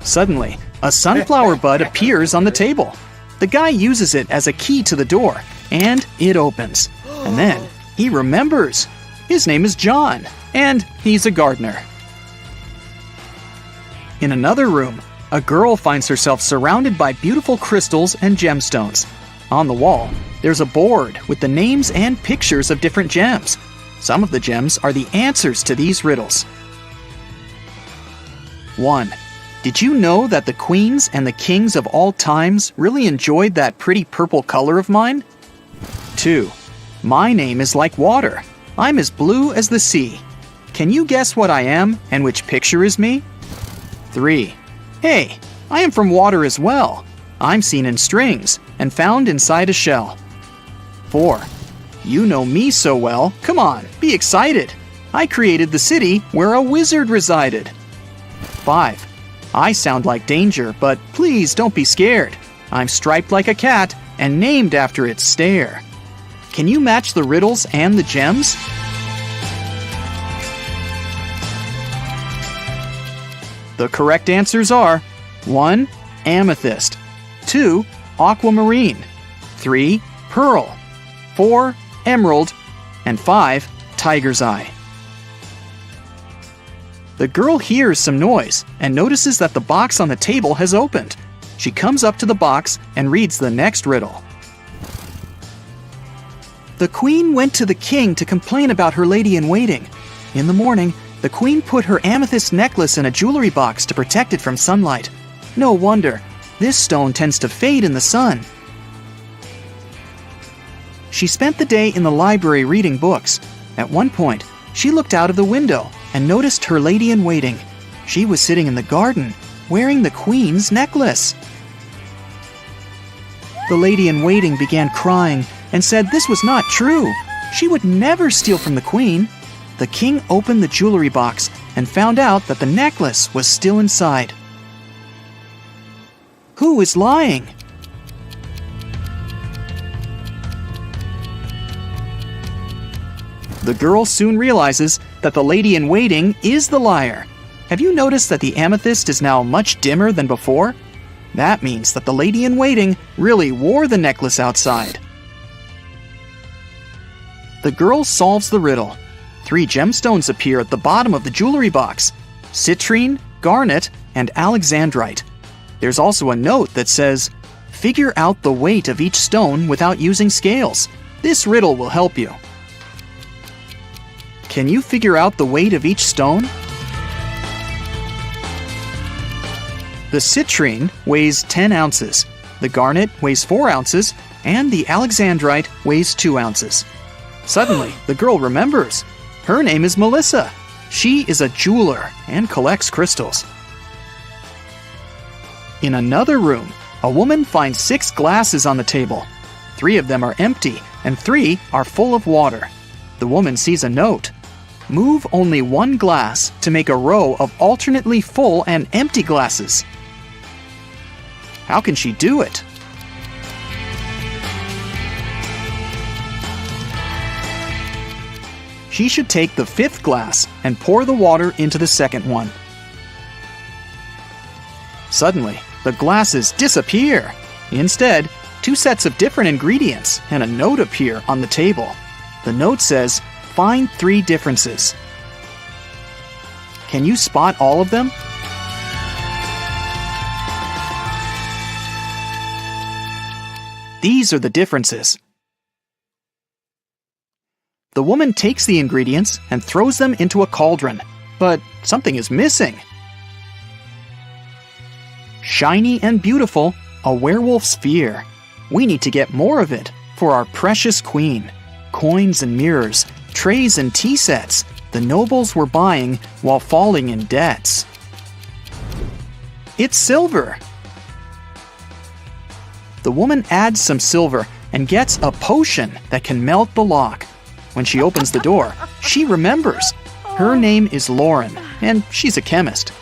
Suddenly, a sunflower bud appears on the table. The guy uses it as a key to the door, and it opens. And then he remembers. His name is John, and he's a gardener. In another room, a girl finds herself surrounded by beautiful crystals and gemstones. On the wall, there's a board with the names and pictures of different gems. Some of the gems are the answers to these riddles. 1. Did you know that the queens and the kings of all times really enjoyed that pretty purple color of mine? 2. My name is like water. I'm as blue as the sea. Can you guess what I am and which picture is me? 3. Hey, I am from water as well. I'm seen in strings and found inside a shell. 4. You know me so well. Come on, be excited. I created the city where a wizard resided. 5. I sound like danger, but please don't be scared. I'm striped like a cat and named after its stare. Can you match the riddles and the gems? The correct answers are 1. Amethyst, 2. Aquamarine, 3. Pearl, 4. Emerald, and 5. Tiger's eye. The girl hears some noise and notices that the box on the table has opened. She comes up to the box and reads the next riddle. The queen went to the king to complain about her lady-in-waiting. In the morning, the queen put her amethyst necklace in a jewelry box to protect it from sunlight. No wonder, this stone tends to fade in the sun. She spent the day in the library reading books. At one point, she looked out of the window and noticed her lady-in-waiting. She was sitting in the garden, wearing the queen's necklace. The lady-in-waiting began crying and said this was not true. She would never steal from the queen. The king opened the jewelry box and found out that the necklace was still inside. Who is lying? The girl soon realizes that the lady-in-waiting is the liar. Have you noticed that the amethyst is now much dimmer than before? That means that the lady-in-waiting really wore the necklace outside. The girl solves the riddle. 3 gemstones appear at the bottom of the jewelry box: citrine, garnet, and alexandrite. There's also a note that says, "Figure out the weight of each stone without using scales. This riddle will help you." Can you figure out the weight of each stone? The citrine weighs 10 ounces, the garnet weighs 4 ounces, and the alexandrite weighs 2 ounces. Suddenly, the girl remembers. Her name is Melissa. She is a jeweler and collects crystals. In another room, a woman finds 6 glasses on the table. 3 of them are empty, and 3 are full of water. The woman sees a note. Move only 1 glass to make a row of alternately full and empty glasses. How can she do it? She should take the 5th glass and pour the water into the second one. Suddenly, the glasses disappear. Instead, 2 sets of different ingredients and a note appear on the table. The note says, "Find 3 differences." Can you spot all of them? These are the differences. The woman takes the ingredients and throws them into a cauldron, but something is missing. Shiny and beautiful, a werewolf's fear. We need to get more of it for our precious queen. Coins and mirrors, trays and tea sets, the nobles were buying while falling in debts. It's silver. The woman adds some silver and gets a potion that can melt the lock. When she opens the door, she remembers. Her name is Lauren, and she's a chemist.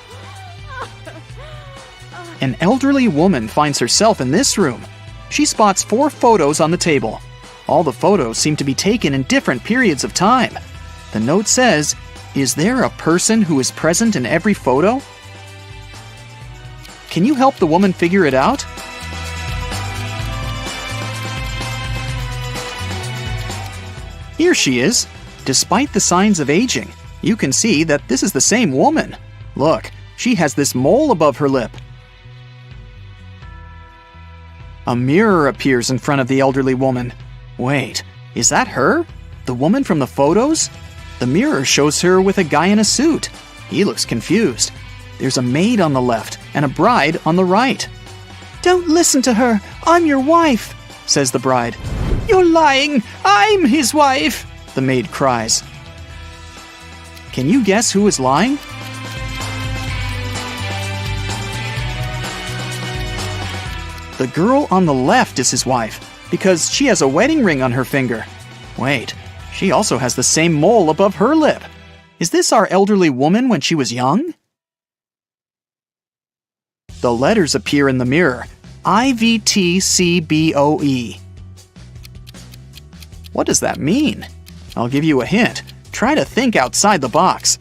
An elderly woman finds herself in this room. She spots 4 photos on the table. All the photos seem to be taken in different periods of time. The note says, "Is there a person who is present in every photo?" Can you help the woman figure it out? Here she is. Despite the signs of aging, you can see that this is the same woman. Look, she has this mole above her lip. A mirror appears in front of the elderly woman. Wait, is that her? The woman from the photos? The mirror shows her with a guy in a suit. He looks confused. There's a maid on the left and a bride on the right. "Don't listen to her. I'm your wife," says the bride. "You're lying. I'm his wife," the maid cries. Can you guess who is lying? The girl on the left is his wife because she has a wedding ring on her finger. Wait, she also has the same mole above her lip. Is this our elderly woman when she was young? The letters appear in the mirror. IVTCBOE. What does that mean? I'll give you a hint. Try to think outside the box.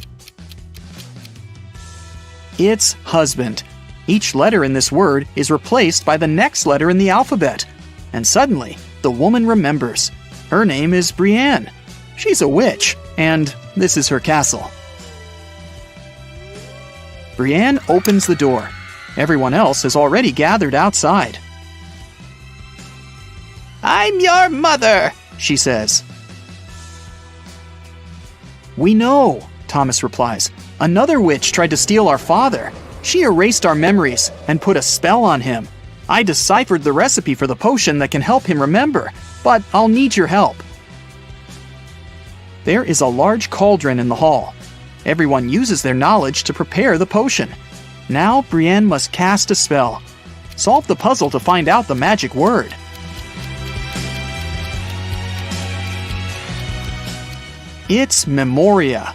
It's husband. Each letter in this word is replaced by the next letter in the alphabet. And suddenly, the woman remembers. Her name is Brienne. She's a witch, and this is her castle. Brienne opens the door. Everyone else has already gathered outside. "I'm your mother," she says. "We know," Thomas replies. "Another witch tried to steal our father. She erased our memories and put a spell on him. I deciphered the recipe for the potion that can help him remember, but I'll need your help." There is a large cauldron in the hall. Everyone uses their knowledge to prepare the potion. Now Brienne must cast a spell. Solve the puzzle to find out the magic word. It's Memoria.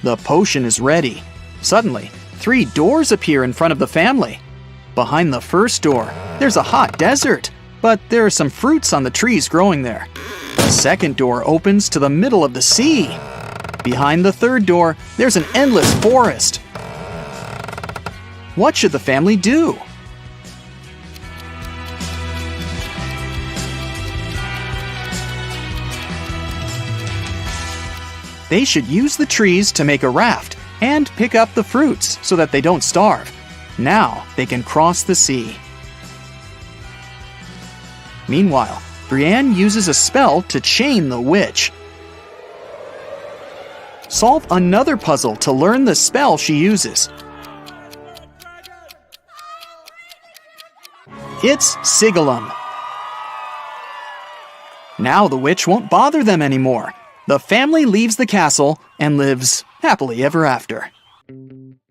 The potion is ready. Suddenly, 3 doors appear in front of the family. Behind the first door, there's a hot desert, but there are some fruits on the trees growing there. The second door opens to the middle of the sea. Behind the third door, there's an endless forest. What should the family do? They should use the trees to make a raft and pick up the fruits so that they don't starve. Now they can cross the sea. Meanwhile, Brienne uses a spell to chain the witch. Solve another puzzle to learn the spell she uses. It's Sigillum. Now the witch won't bother them anymore. The family leaves the castle and lives happily ever after.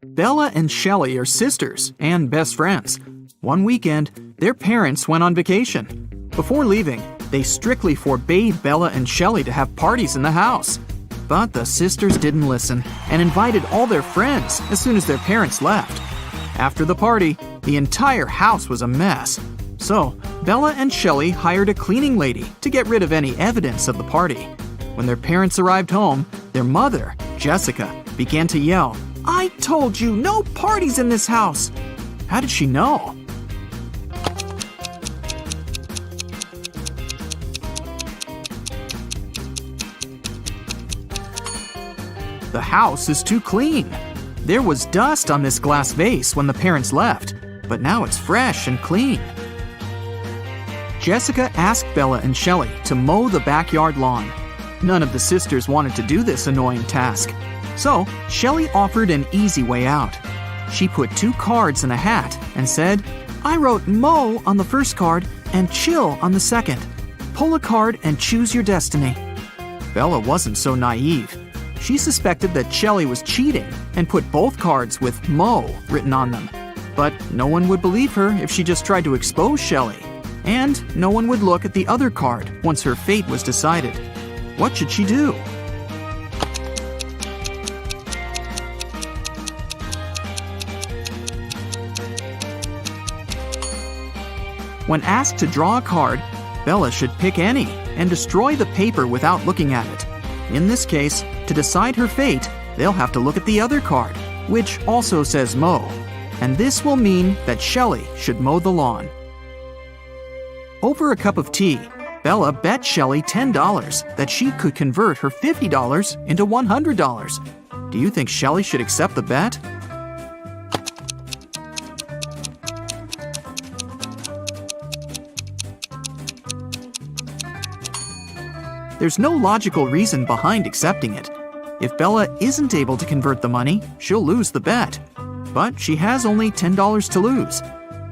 Bella and Shelley are sisters and best friends. One weekend, their parents went on vacation. Before leaving, they strictly forbade Bella and Shelley to have parties in the house. But the sisters didn't listen and invited all their friends as soon as their parents left. After the party, the entire house was a mess. So, Bella and Shelley hired a cleaning lady to get rid of any evidence of the party. When their parents arrived home, their mother, Jessica, began to yell, "I told you, no parties in this house!" How did she know? The house is too clean. There was dust on this glass vase when the parents left, but now it's fresh and clean. Jessica asked Bella and Shelley to mow the backyard lawn. None of the sisters wanted to do this annoying task. So, Shelley offered an easy way out. She put 2 cards in a hat and said, "I wrote mow on the first card and chill on the second. Pull a card and choose your destiny." Bella wasn't so naive. She suspected that Shelley was cheating and put both cards with mow written on them. But no one would believe her if she just tried to expose Shelley. And no one would look at the other card once her fate was decided. What should she do? When asked to draw a card, Bella should pick any and destroy the paper without looking at it. In this case, to decide her fate, they'll have to look at the other card, which also says mow. And this will mean that Shelley should mow the lawn. Over a cup of tea, Bella bet Shelley $10 that she could convert her $50 into $100. Do you think Shelley should accept the bet? There's no logical reason behind accepting it. If Bella isn't able to convert the money, she'll lose the bet. But she has only $10 to lose.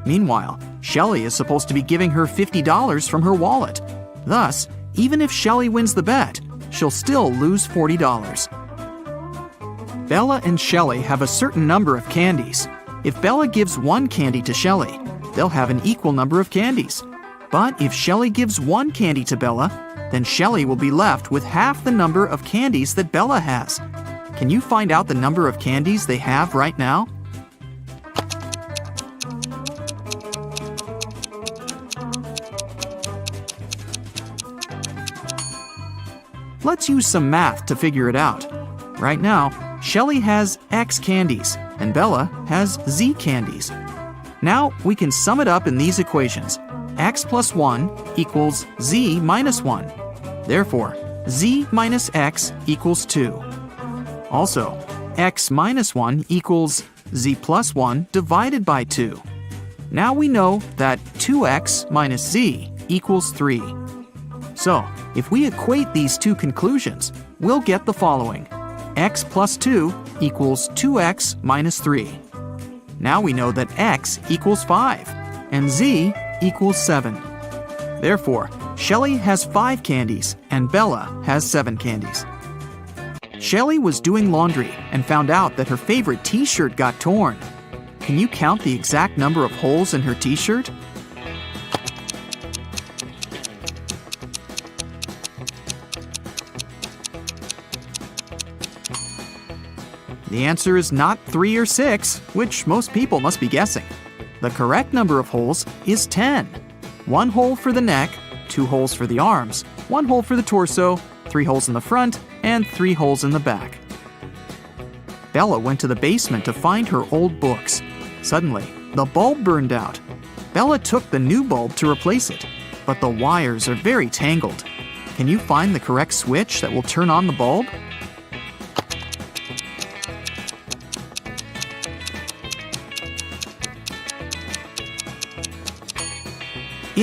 Meanwhile, Shelley is supposed to be giving her $50 from her wallet. Thus, even if Shelley wins the bet, she'll still lose $40. Bella and Shelley have a certain number of candies. If Bella gives 1 candy to Shelley, they'll have an equal number of candies. But if Shelley gives 1 candy to Bella, then Shelley will be left with half the number of candies that Bella has. Can you find out the number of candies they have right now? Let's use some math to figure it out. Right now, Shelley has X candies and Bella has Z candies. Now we can sum it up in these equations. X plus 1 equals Z minus 1. Therefore, Z minus X equals 2. Also, X minus 1 equals Z plus 1 divided by 2. Now we know that 2X minus Z equals 3. So, if we equate these two conclusions, we'll get the following. X plus 2 equals 2X minus 3. Now we know that X equals 5 and Z equals 7. Therefore, Shelley has 5 candies and Bella has 7 candies. Shelley was doing laundry and found out that her favorite t-shirt got torn. Can you count the exact number of holes in her t-shirt? The answer is not 3 or 6, which most people must be guessing. The correct number of holes is 10. 1 hole for the neck, 2 holes for the arms, 1 hole for the torso, 3 holes in the front, and 3 holes in the back. Bella went to the basement to find her old books. Suddenly, the bulb burned out. Bella took the new bulb to replace it, but the wires are very tangled. Can you find the correct switch that will turn on the bulb?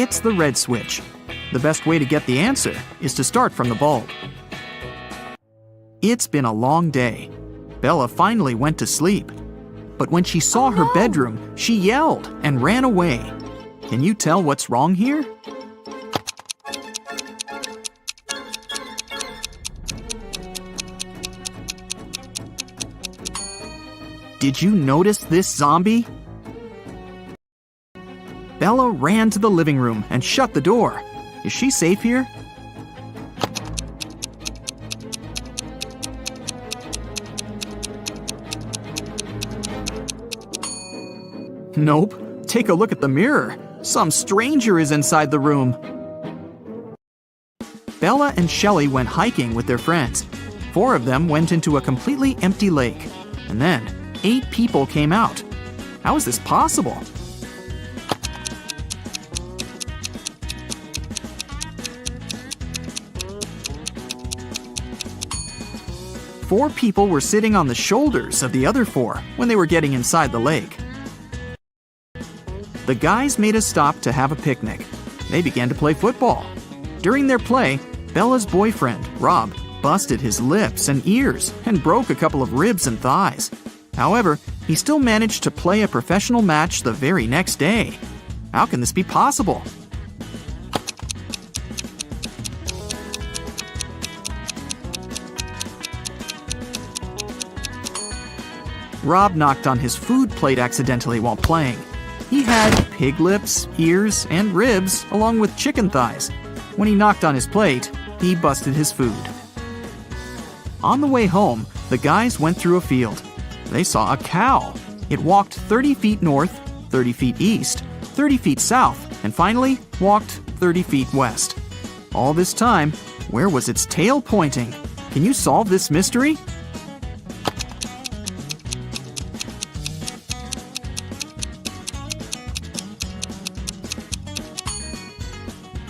It's the red switch. The best way to get the answer is to start from the bulb. It's been a long day. Bella finally went to sleep. But when she saw her bedroom, she yelled and ran away. Can you tell what's wrong here? Did you notice this zombie? Bella ran to the living room and shut the door. Is she safe here? Nope. Take a look at the mirror. Some stranger is inside the room. Bella and Shelley went hiking with their friends. 4 of them went into a completely empty lake. And then 8 people came out. How is this possible? Four people were sitting on the shoulders of the other 4 when they were getting inside the lake. The guys made a stop to have a picnic. They began to play football. During their play, Bella's boyfriend, Rob, busted his lips and ears and broke a couple of ribs and thighs. However, he still managed to play a professional match the very next day. How can this be possible? Rob knocked on his food plate accidentally while playing. He had pig lips, ears, and ribs, along with chicken thighs. When he knocked on his plate, he busted his food. On the way home, the guys went through a field. They saw a cow. It walked 30 feet north, 30 feet east, 30 feet south, and finally walked 30 feet west. All this time, where was its tail pointing? Can you solve this mystery?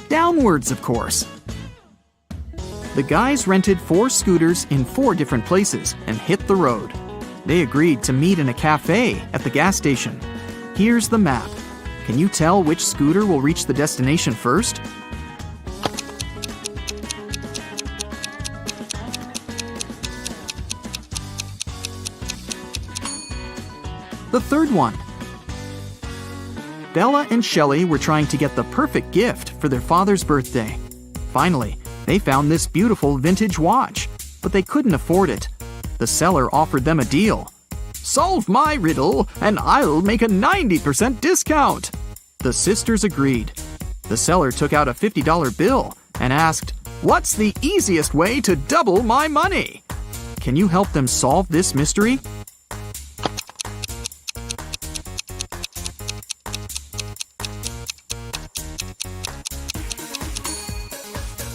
Downwards, of course. The guys rented 4 scooters in 4 different places and hit the road. They agreed to meet in a cafe at the gas station. Here's the map. Can you tell which scooter will reach the destination first? The third one. Bella and Shelley were trying to get the perfect gift for their father's birthday. Finally, they found this beautiful vintage watch, but they couldn't afford it. The seller offered them a deal. "Solve my riddle, and I'll make a 90% discount." The sisters agreed. The seller took out a $50 bill and asked, "What's the easiest way to double my money?" Can you help them solve this mystery?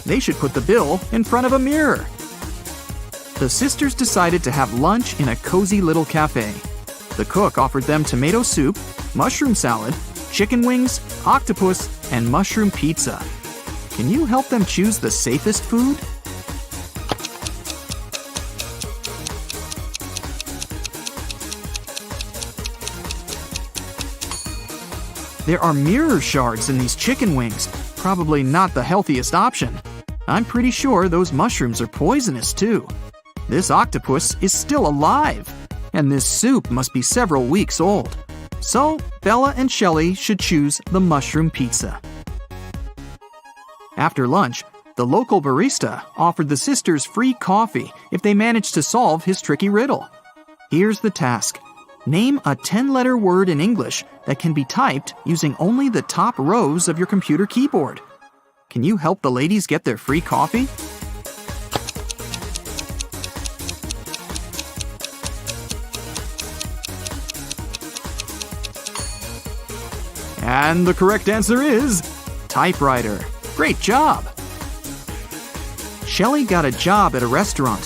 They should put the bill in front of a mirror. The sisters decided to have lunch in a cozy little cafe. The cook offered them tomato soup, mushroom salad, chicken wings, octopus, and mushroom pizza. Can you help them choose the safest food? There are mirror shards in these chicken wings. Probably not the healthiest option. I'm pretty sure those mushrooms are poisonous too. This octopus is still alive, and this soup must be several weeks old. So, Bella and Shelley should choose the mushroom pizza. After lunch, the local barista offered the sisters free coffee if they managed to solve his tricky riddle. Here's the task. Name a 10-letter word in English that can be typed using only the top rows of your computer keyboard. Can you help the ladies get their free coffee? And the correct answer is typewriter. Great job! Shelley got a job at a restaurant.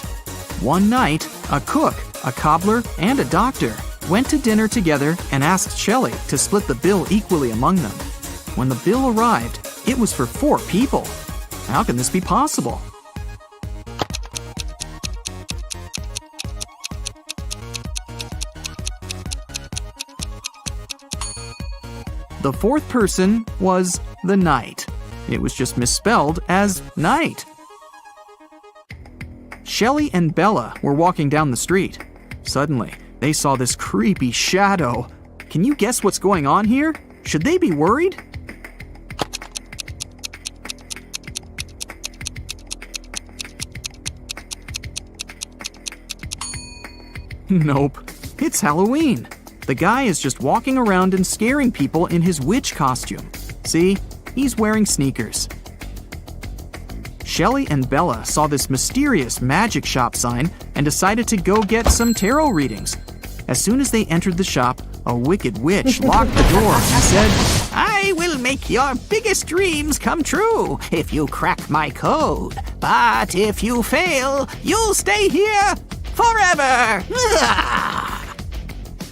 One night, a cook, a cobbler, and a doctor went to dinner together and asked Shelley to split the bill equally among them. When the bill arrived, it was for 4 people. How can this be possible? The fourth person was the knight. It was just misspelled as night. Shelley and Bella were walking down the street. Suddenly, they saw this creepy shadow. Can you guess what's going on here? Should they be worried? Nope, it's Halloween. The guy is just walking around and scaring people in his witch costume. See, he's wearing sneakers. Shelley and Bella saw this mysterious magic shop sign and decided to go get some tarot readings. As soon as they entered the shop, a wicked witch locked the door and said, "I will make your biggest dreams come true if you crack my code. But if you fail, you'll stay here forever."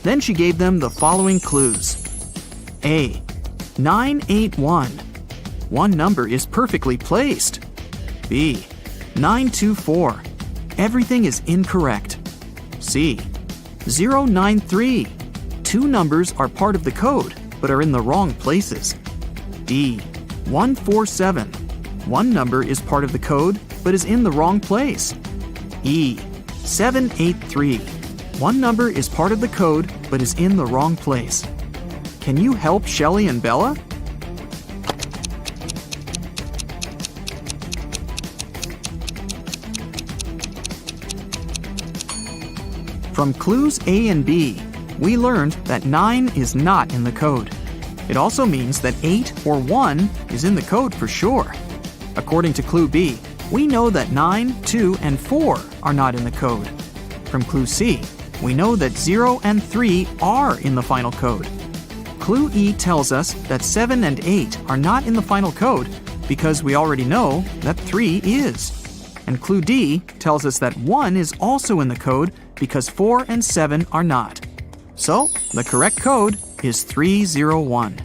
Then she gave them the following clues. A. 981. One number is perfectly placed. B. 924. Everything is incorrect. C. 093. Two numbers are part of the code, but are in the wrong places. D. 147. One number is part of the code, but is in the wrong place. E. 783. One number is part of the code, but is in the wrong place. Can you help Shelley and Bella? From clues A and B, we learned that 9 is not in the code. It also means that 8 or 1 is in the code for sure. According to clue B, we know that 9, 2, and 4 are not in the code. From clue C, we know that 0 and 3 are in the final code. Clue E tells us that 7 and 8 are not in the final code because we already know that 3 is. And clue D tells us that 1 is also in the code because 4 and 7 are not. So, the correct code is 301.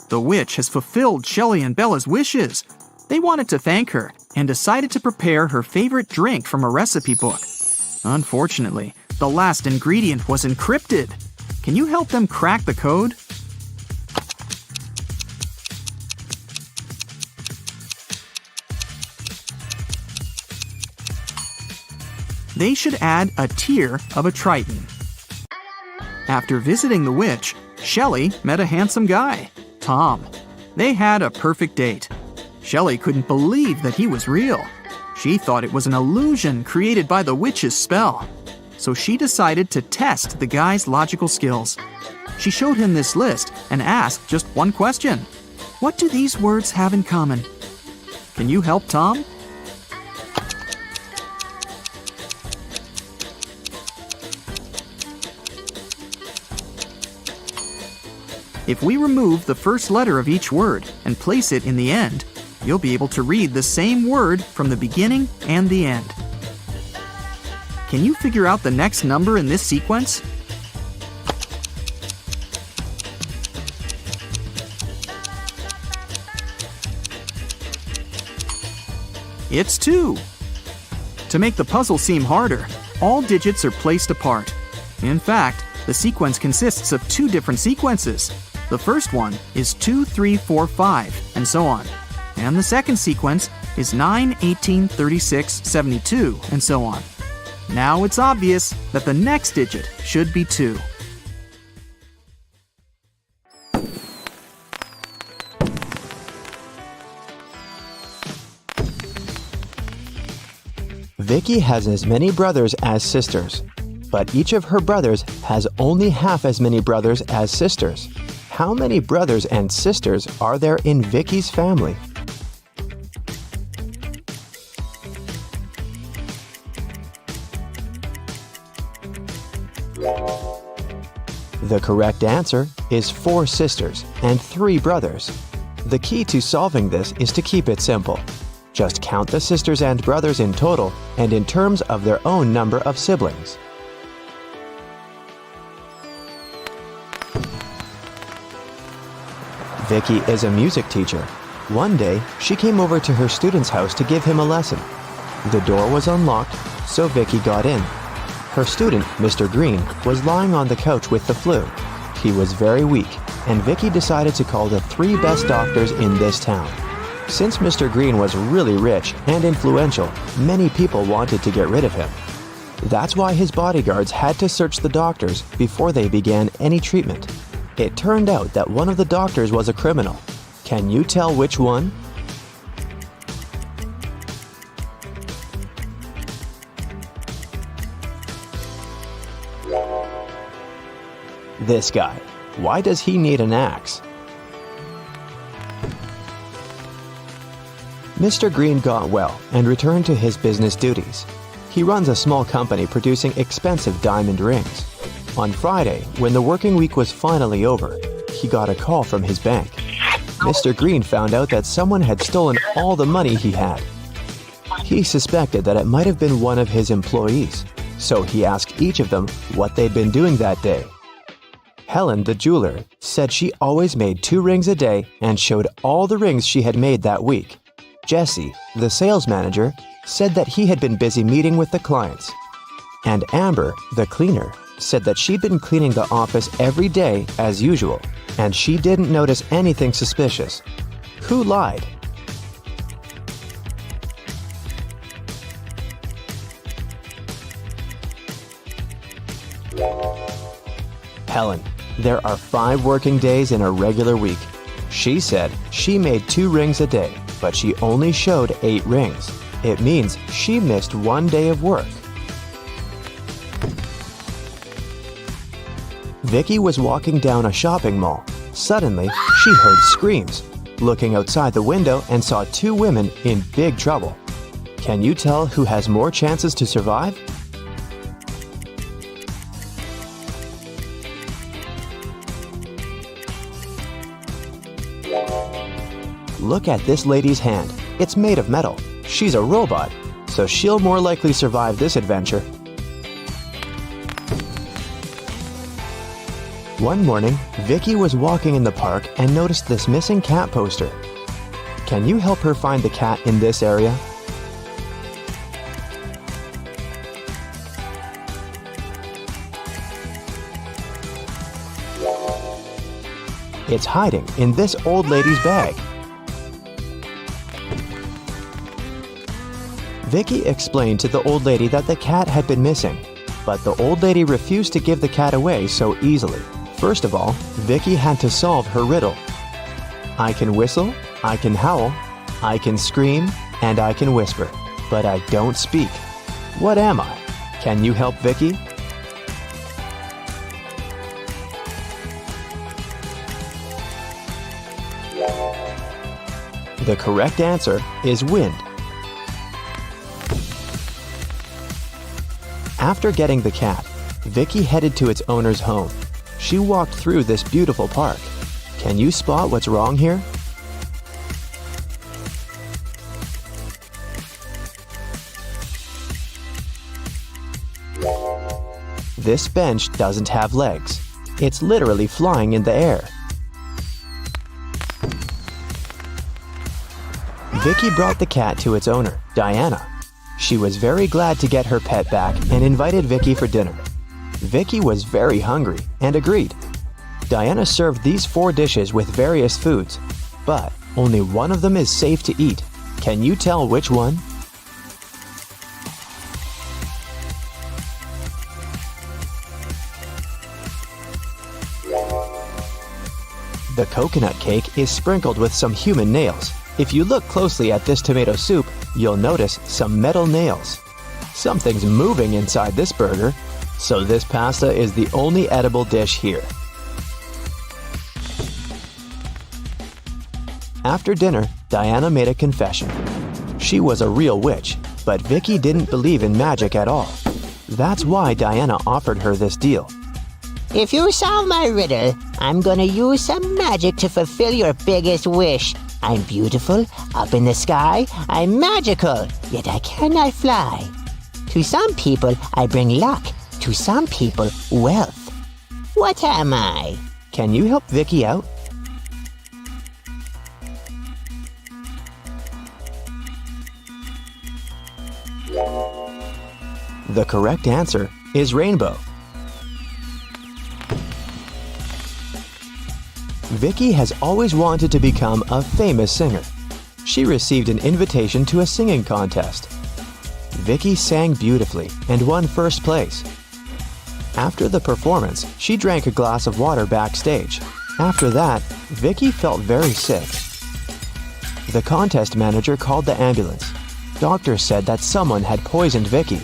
The witch has fulfilled Shelley and Bella's wishes. They wanted to thank her and decided to prepare her favorite drink from a recipe book. Unfortunately, the last ingredient was encrypted. Can you help them crack the code? They should add a tear of a triton. After visiting the witch, Shelley met a handsome guy, Tom. They had a perfect date. Shelley couldn't believe that he was real. She thought it was an illusion created by the witch's spell. So she decided to test the guy's logical skills. She showed him this list and asked just one question. What do these words have in common? Can you help Tom? If we remove the first letter of each word and place it in the end, you'll be able to read the same word from the beginning and the end. Can you figure out the next number in this sequence? It's 2. To make the puzzle seem harder, all digits are placed apart. In fact, the sequence consists of 2 different sequences. The first one is 2, 3, 4, 5, and so on. And the second sequence is 9, 18, 36, 72, and so on. Now it's obvious that the next digit should be 2.
Vicky has as many brothers as sisters, but each of her brothers has only half as many brothers as sisters. How many brothers and sisters are there in Vicky's family? The correct answer is 4 sisters and 3 brothers. The key to solving this is to keep it simple. Just count the sisters and brothers in total and in terms of their own number of siblings. Vicky is a music teacher. One day, she came over to her student's house to give him a lesson. The door was unlocked, so Vicky got in. Her student, Mr. Green, was lying on the couch with the flu. He was very weak, and Vicky decided to call the 3 best doctors in this town. Since Mr. Green was really rich and influential, many people wanted to get rid of him. That's why his bodyguards had to search the doctors before they began any treatment. It turned out that one of the doctors was a criminal. Can you tell which one? This guy. Why does he need an axe? Mr. Green got well and returned to his business duties. He runs a small company producing expensive diamond rings. On Friday, when the working week was finally over, he got a call from his bank. Mr. Green found out that someone had stolen all the money he had. He suspected that it might have been one of his employees, so he asked each of them what they'd been doing that day. Helen, the jeweler, said she always made 2 rings a day and showed all the rings she had made that week. Jesse, the sales manager, said that he had been busy meeting with the clients. And Amber, the cleaner, said that she'd been cleaning the office every day as usual, and she didn't notice anything suspicious. Who lied? Helen. There are 5 working days in a regular week. She said she made 2 rings a day, but she only showed 8 rings. It means she missed 1 day of work. Vicky was walking down a shopping mall. Suddenly, she heard screams. Looking outside the window and saw 2 women in big trouble. Can you tell who has more chances to survive? Look at this lady's hand. It's made of metal. She's a robot, so she'll more likely survive this adventure. One morning, Vicky was walking in the park and noticed this missing cat poster. Can you help her find the cat in this area? It's hiding in this old lady's bag. Vicky explained to the old lady that the cat had been missing, but the old lady refused to give the cat away so easily. First of all, Vicky had to solve her riddle. I can whistle, I can howl, I can scream, and I can whisper, but I don't speak. What am I? Can you help Vicky? The correct answer is wind. After getting the cat, Vicky headed to its owner's home. She walked through this beautiful park. Can you spot what's wrong here? This bench doesn't have legs. It's literally flying in the air. Vicky brought the cat to its owner, Diana. She was very glad to get her pet back and invited Vicky for dinner. Vicky was very hungry and agreed. Diana served these 4 dishes with various foods, but only one of them is safe to eat. Can you tell which one? The coconut cake is sprinkled with some human nails. If you look closely at this tomato soup, you'll notice some metal nails. Something's moving inside this burger, so this pasta is the only edible dish here. After dinner, Diana made a confession. She was a real witch, but Vicky didn't believe in magic at all. That's why Diana offered her this deal.
If you solve my riddle, I'm gonna use some magic to fulfill your biggest wish. I'm beautiful, up in the sky, I'm magical, yet I cannot fly. To some people, I bring luck. To some people, wealth. What am I?
Can you help Vicky out? The correct answer is rainbow. Vicky has always wanted to become a famous singer. She received an invitation to a singing contest. Vicky sang beautifully and won first place. After the performance, she drank a glass of water backstage. After that, Vicky felt very sick. The contest manager called the ambulance. Doctors said that someone had poisoned Vicky.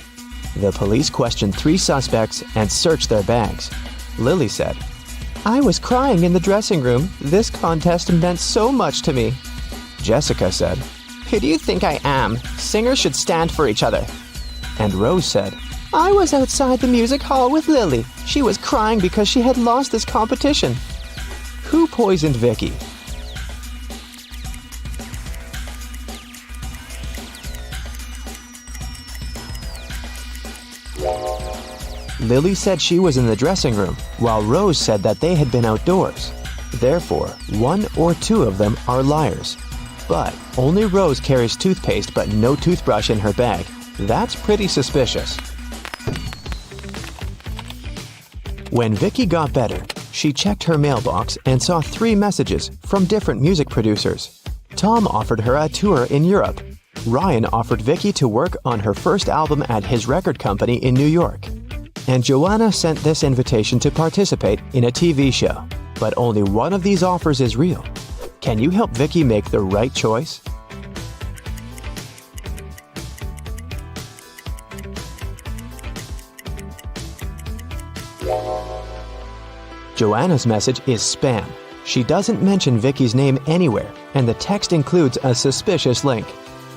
The police questioned 3 suspects and searched their bags. Lily said, "I was crying in the dressing room. This contest meant so much to me." Jessica said, "Who do you think I am? Singers should stand for each other." And Rose said, "I was outside the music hall with Lily. She was crying because she had lost this competition." Who poisoned Vicky? Lily said she was in the dressing room, while Rose said that they had been outdoors. Therefore, 1 or 2 of them are liars. But only Rose carries toothpaste but no toothbrush in her bag. That's pretty suspicious. When Vicky got better, she checked her mailbox and saw 3 messages from different music producers. Tom offered her a tour in Europe. Ryan offered Vicky to work on her first album at his record company in New York. And Joanna sent this invitation to participate in a TV show. But only one of these offers is real. Can you help Vicky make the right choice? Joanna's message is spam. She doesn't mention Vicky's name anywhere, and the text includes a suspicious link.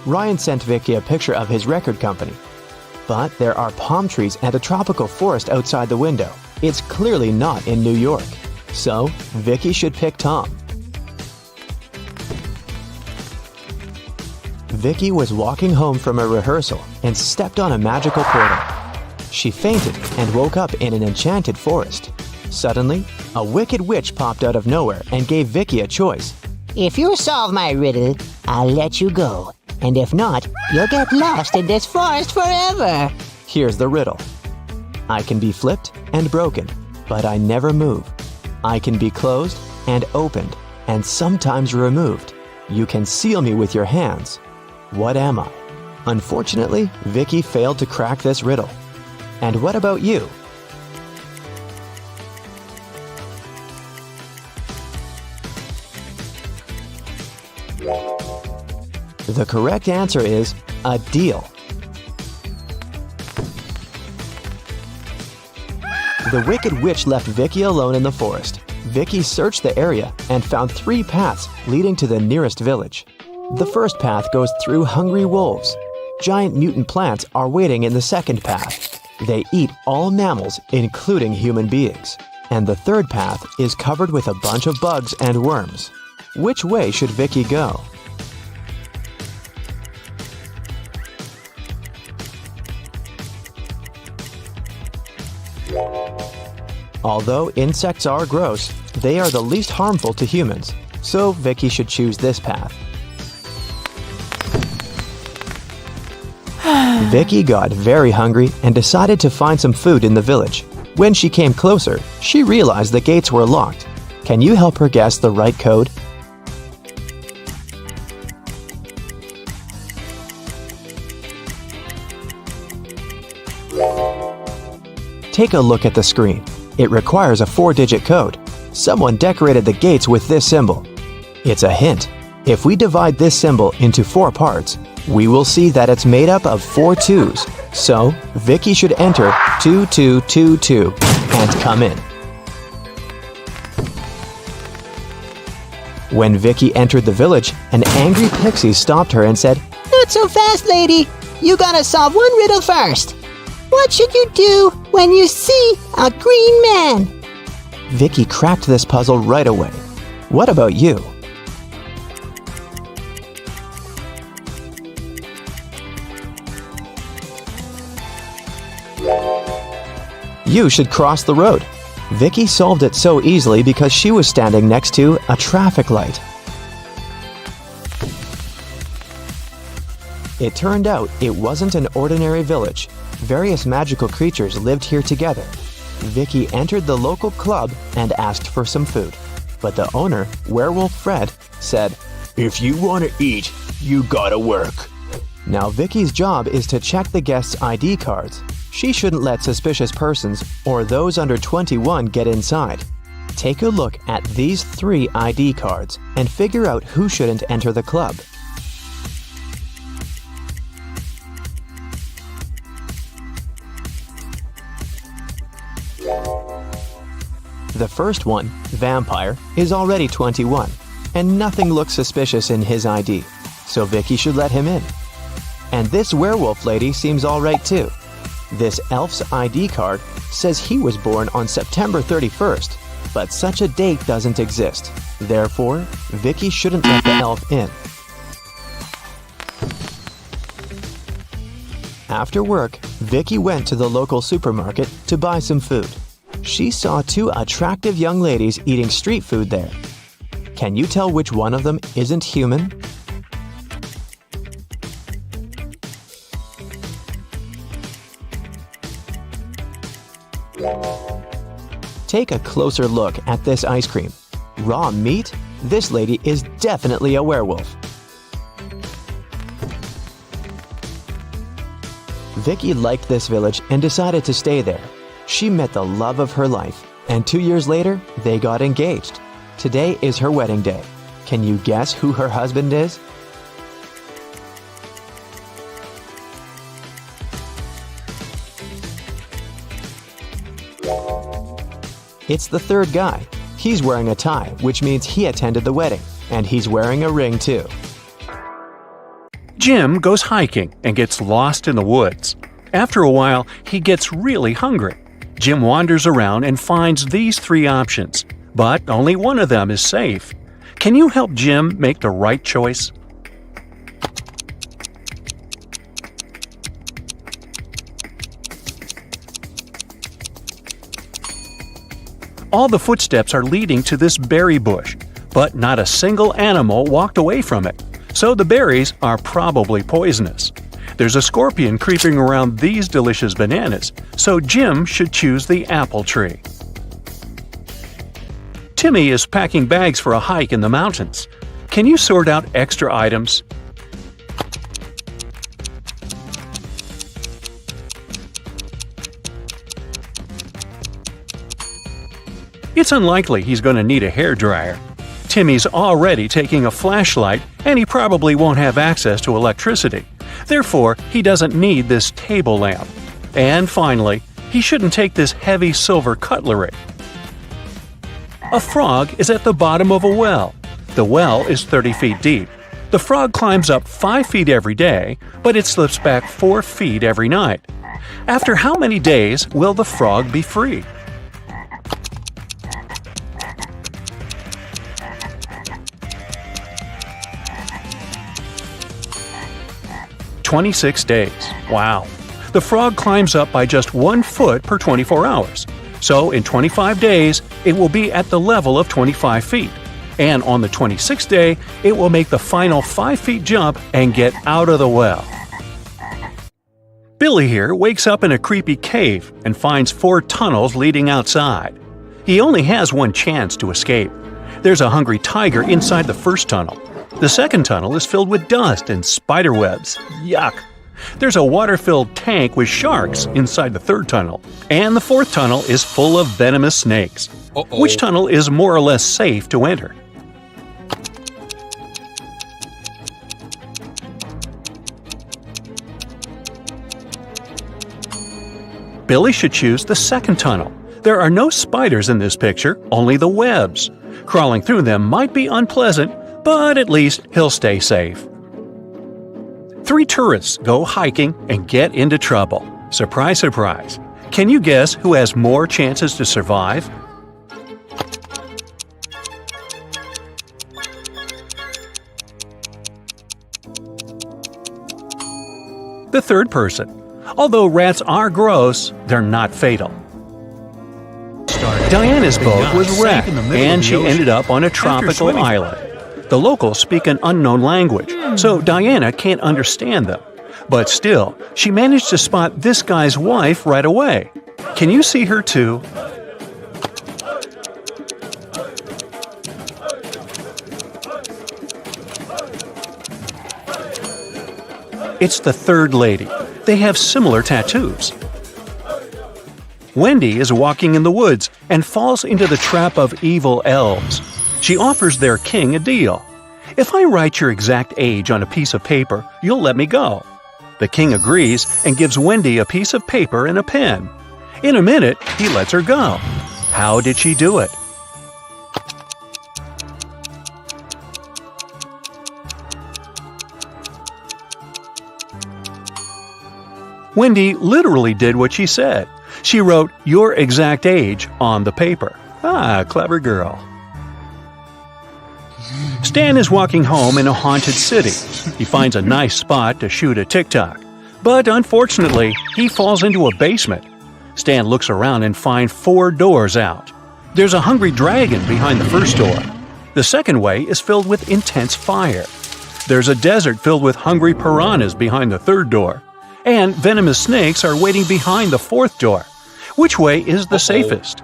Ryan sent Vicky a picture of his record company. But there are palm trees and a tropical forest outside the window. It's clearly not in New York. So, Vicky should pick Tom. Vicky was walking home from a rehearsal and stepped on a magical portal. She fainted and woke up in an enchanted forest. Suddenly, a wicked witch popped out of nowhere and gave Vicky a choice.
If you solve my riddle, I'll let you go. And if not, you'll get lost in this forest forever.
Here's the riddle. I can be flipped and broken, but I never move. I can be closed and opened, and sometimes removed. You can seal me with your hands. What am I? Unfortunately, Vicky failed to crack this riddle. And what about you? The correct answer is a deal. The wicked witch left Vicky alone in the forest. Vicky searched the area and found 3 paths leading to the nearest village. The first path goes through hungry wolves. Giant mutant plants are waiting in the second path. They eat all mammals, including human beings. And the third path is covered with a bunch of bugs and worms. Which way should Vicky go? Although insects are gross, they are the least harmful to humans, so Vicky should choose this path. Vicky got very hungry and decided to find some food in the village. When she came closer, she realized the gates were locked. Can you help her guess the right code? Take a look at the screen. It requires a 4-digit code. Someone decorated the gates with this symbol. It's a hint. If we divide this symbol into 4 parts, we will see that it's made up of 4 2s. So, Vicky should enter 2222 and come in. When Vicky entered the village, an angry pixie stopped her and said,
Not so fast, lady. You gotta solve one riddle first. What should you do when you see a green man?
Vicky cracked this puzzle right away. What about you? You should cross the road. Vicky solved it so easily because she was standing next to a traffic light. It turned out it wasn't an ordinary village. Various magical creatures lived here together. Vicky entered the local club and asked for some food. But the owner, Werewolf Fred, said, "If you want to eat, you gotta work." Now Vicky's job is to check the guests' ID cards. She shouldn't let suspicious persons or those under 21 get inside. Take a look at these 3 ID cards and figure out who shouldn't enter the club. The first one, Vampire, is already 21, and nothing looks suspicious in his ID, so Vicky should let him in. And this werewolf lady seems alright too. This elf's ID card says he was born on September 31st, but such a date doesn't exist. Therefore, Vicky shouldn't let the elf in. After work, Vicky went to the local supermarket to buy some food. She saw 2 attractive young ladies eating street food there. Can you tell which one of them isn't human? Take a closer look at this ice cream. Raw meat? This lady is definitely a werewolf. Vicky liked this village and decided to stay there. She met the love of her life, and 2 years later, they got engaged. Today is her wedding day. Can you guess who her husband is? It's the third guy. He's wearing a tie, which means he attended the wedding, and he's wearing a ring too.
Jim goes hiking and gets lost in the woods. After a while, he gets really hungry. Jim wanders around and finds these 3 options, but only one of them is safe. Can you help Jim make the right choice? All the footsteps are leading to this berry bush, but not a single animal walked away from it, so the berries are probably poisonous. There's a scorpion creeping around these delicious bananas, so Jim should choose the apple tree. Timmy is packing bags for a hike in the mountains. Can you sort out extra items? It's unlikely he's going to need a hairdryer. Timmy's already taking a flashlight, and he probably won't have access to electricity. Therefore, he doesn't need this table lamp. And finally, he shouldn't take this heavy silver cutlery. A frog is at the bottom of a well. The well is 30 feet deep. The frog climbs up 5 feet every day, but it slips back 4 feet every night. After how many days will the frog be free? "26 days. Wow. The frog climbs up by just 1 foot per 24 hours. So in 25 days, it will be at the level of 25 feet. And on the 26th day, it will make the final 5 feet jump and get out of the well." Billy here wakes up in a creepy cave and finds 4 tunnels leading outside. He only has one chance to escape. There's a hungry tiger inside the first tunnel. The second tunnel is filled with dust and spider webs. Yuck! There's a water-filled tank with sharks inside the third tunnel. And the fourth tunnel is full of venomous snakes. Which tunnel is more or less safe to enter? Billy should choose the second tunnel. There are no spiders in this picture, only the webs. Crawling through them might be unpleasant, but at least he'll stay safe. 3 tourists go hiking and get into trouble. Surprise, surprise. Can you guess who has more chances to survive? The third person. Although rats are gross, they're not fatal. Diana's boat was wrecked, and she ended up on a tropical island. The locals speak an unknown language, so Diana can't understand them. But still, she managed to spot this guy's wife right away. Can you see her too? It's the third lady. They have similar tattoos. Wendy is walking in the woods and falls into the trap of evil elves. She offers their king a deal. If I write your exact age on a piece of paper, you'll let me go. The king agrees and gives Wendy a piece of paper and a pen. In a minute, he lets her go. How did she do it? Wendy literally did what she said. She wrote your exact age on the paper. Ah, clever girl. Stan is walking home in a haunted city. He finds a nice spot to shoot a tic-tac. But unfortunately, he falls into a basement. Stan looks around and finds 4 doors out. There's a hungry dragon behind the first door. The second way is filled with intense fire. There's a desert filled with hungry piranhas behind the third door. And venomous snakes are waiting behind the fourth door. Which way is the safest?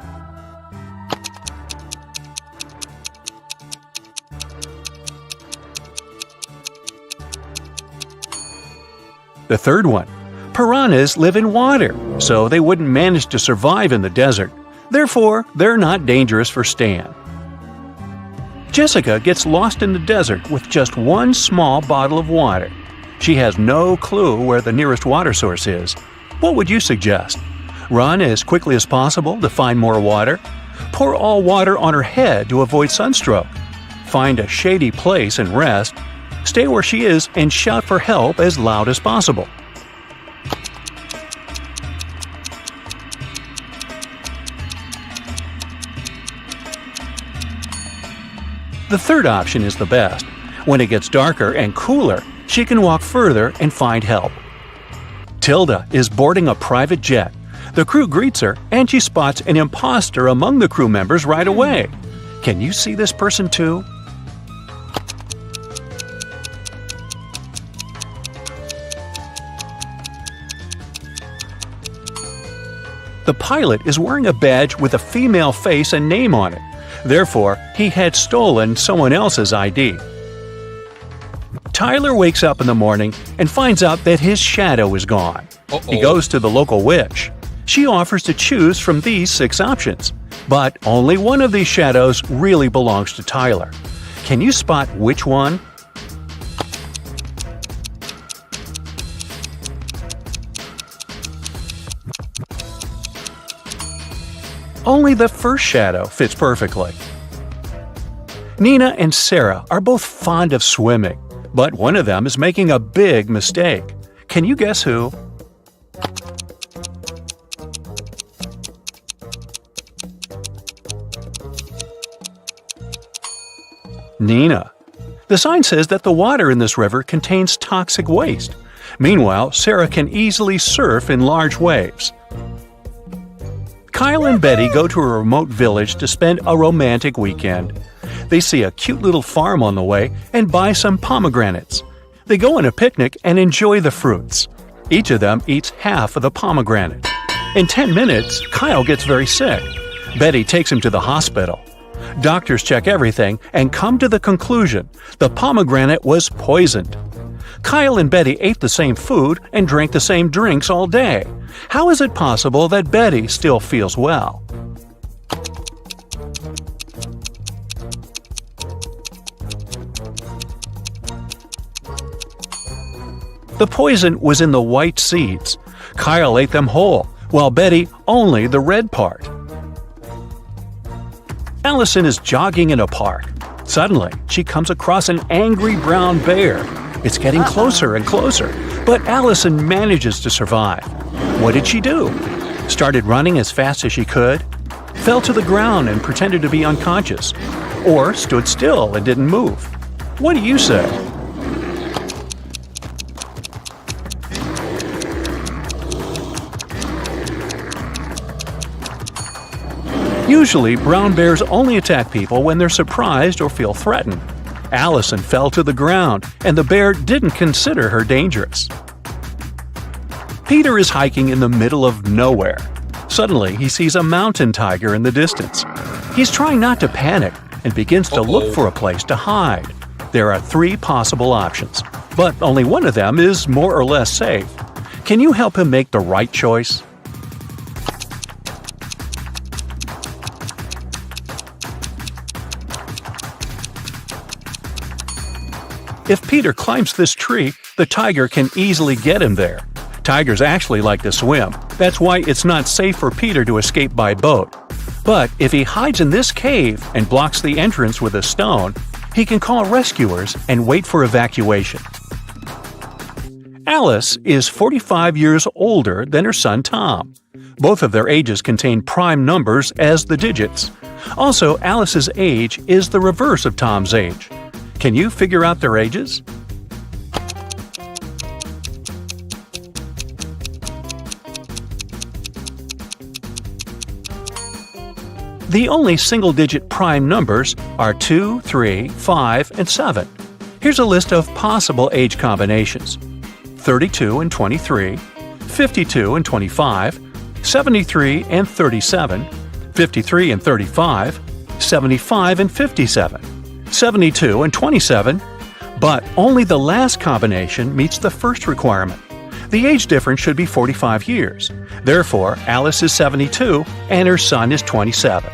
The third one. Piranhas live in water, so they wouldn't manage to survive in the desert. Therefore, they're not dangerous for Stan. Jessica gets lost in the desert with just one small bottle of water. She has no clue where the nearest water source is. What would you suggest? Run as quickly as possible to find more water? Pour all water on her head to avoid sunstroke? Find a shady place and rest? Stay where she is and shout for help as loud as possible. The third option is the best. When it gets darker and cooler, she can walk further and find help. Tilda is boarding a private jet. The crew greets her, and she spots an imposter among the crew members right away. Can you see this person too? The pilot is wearing a badge with a female face and name on it. Therefore, he had stolen someone else's ID. Tyler wakes up in the morning and finds out that his shadow is gone. He goes to the local witch. She offers to choose from these 6 options, but only one of these shadows really belongs to Tyler. Can you spot which one? Only the first shadow fits perfectly. Nina and Sarah are both fond of swimming, but one of them is making a big mistake. Can you guess who? Nina. The sign says that the water in this river contains toxic waste. Meanwhile, Sarah can easily surf in large waves. Kyle and Betty go to a remote village to spend a romantic weekend. They see a cute little farm on the way and buy some pomegranates. They go on a picnic and enjoy the fruits. Each of them eats half of the pomegranate. In 10 minutes, Kyle gets very sick. Betty takes him to the hospital. Doctors check everything and come to the conclusion the pomegranate was poisoned. Kyle and Betty ate the same food and drank the same drinks all day. How is it possible that Betty still feels well? The poison was in the white seeds. Kyle ate them whole, while Betty only the red part. Allison is jogging in a park. Suddenly, she comes across an angry brown bear. It's getting closer and closer, but Allison manages to survive. What did she do? Started running as fast as she could? Fell to the ground and pretended to be unconscious? Or stood still and didn't move? What do you say? Usually, brown bears only attack people when they're surprised or feel threatened. Allison fell to the ground, and the bear didn't consider her dangerous. Peter is hiking in the middle of nowhere. Suddenly, he sees a mountain tiger in the distance. He's trying not to panic and begins to look for a place to hide. There are 3 possible options. but only one of them is more or less safe. Can you help him make the right choice? If Peter climbs this tree, the tiger can easily get him there. Tigers actually like to swim. That's why it's not safe for Peter to escape by boat. But if he hides in this cave and blocks the entrance with a stone, he can call rescuers and wait for evacuation. Alice is 45 years older than her son Tom. Both of their ages contain prime numbers as the digits. Also, Alice's age is the reverse of Tom's age. Can you figure out their ages? The only single-digit prime numbers are 2, 3, 5, and 7. Here's a list of possible age combinations: 32 and 23, 52 and 25, 73 and 37, 53 and 35, 75 and 57, 72 and 27, but only the last combination meets the first requirement. The age difference should be 45 years. Therefore, Alice is 72 and her son is 27.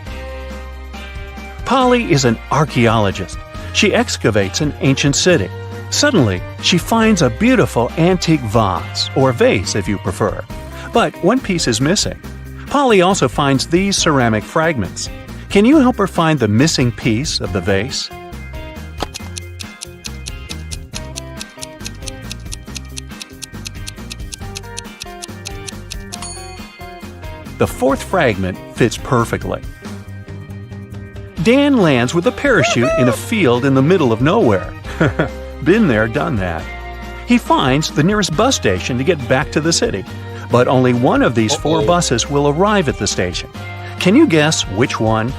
Polly is an archaeologist. She excavates an ancient city. Suddenly, she finds a beautiful antique vase, or vase if you prefer. But one piece is missing. Polly also finds these ceramic fragments. Can you help her find the missing piece of the vase? The fourth fragment fits perfectly. Dan lands with a parachute in a field in the middle of nowhere. Been there, done that. He finds the nearest bus station to get back to the city, but only one of these 4 buses will arrive at the station. Can you guess which one?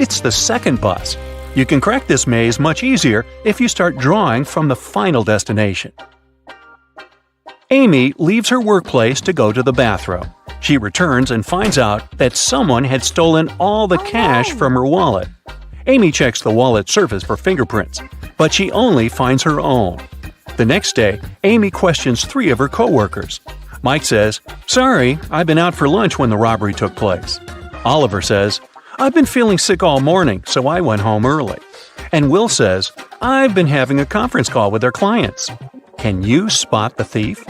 It's the second bus. You can crack this maze much easier if you start drawing from the final destination. Amy leaves her workplace to go to the bathroom. She returns and finds out that someone had stolen all the cash from her wallet. Amy checks the wallet surface for fingerprints, but she only finds her own. The next day, Amy questions 3 of her coworkers. Mike says, "Sorry, I've been out for lunch when the robbery took place." Oliver says, "I've been feeling sick all morning, so I went home early." And Will says, "I've been having a conference call with our clients." Can you spot the thief?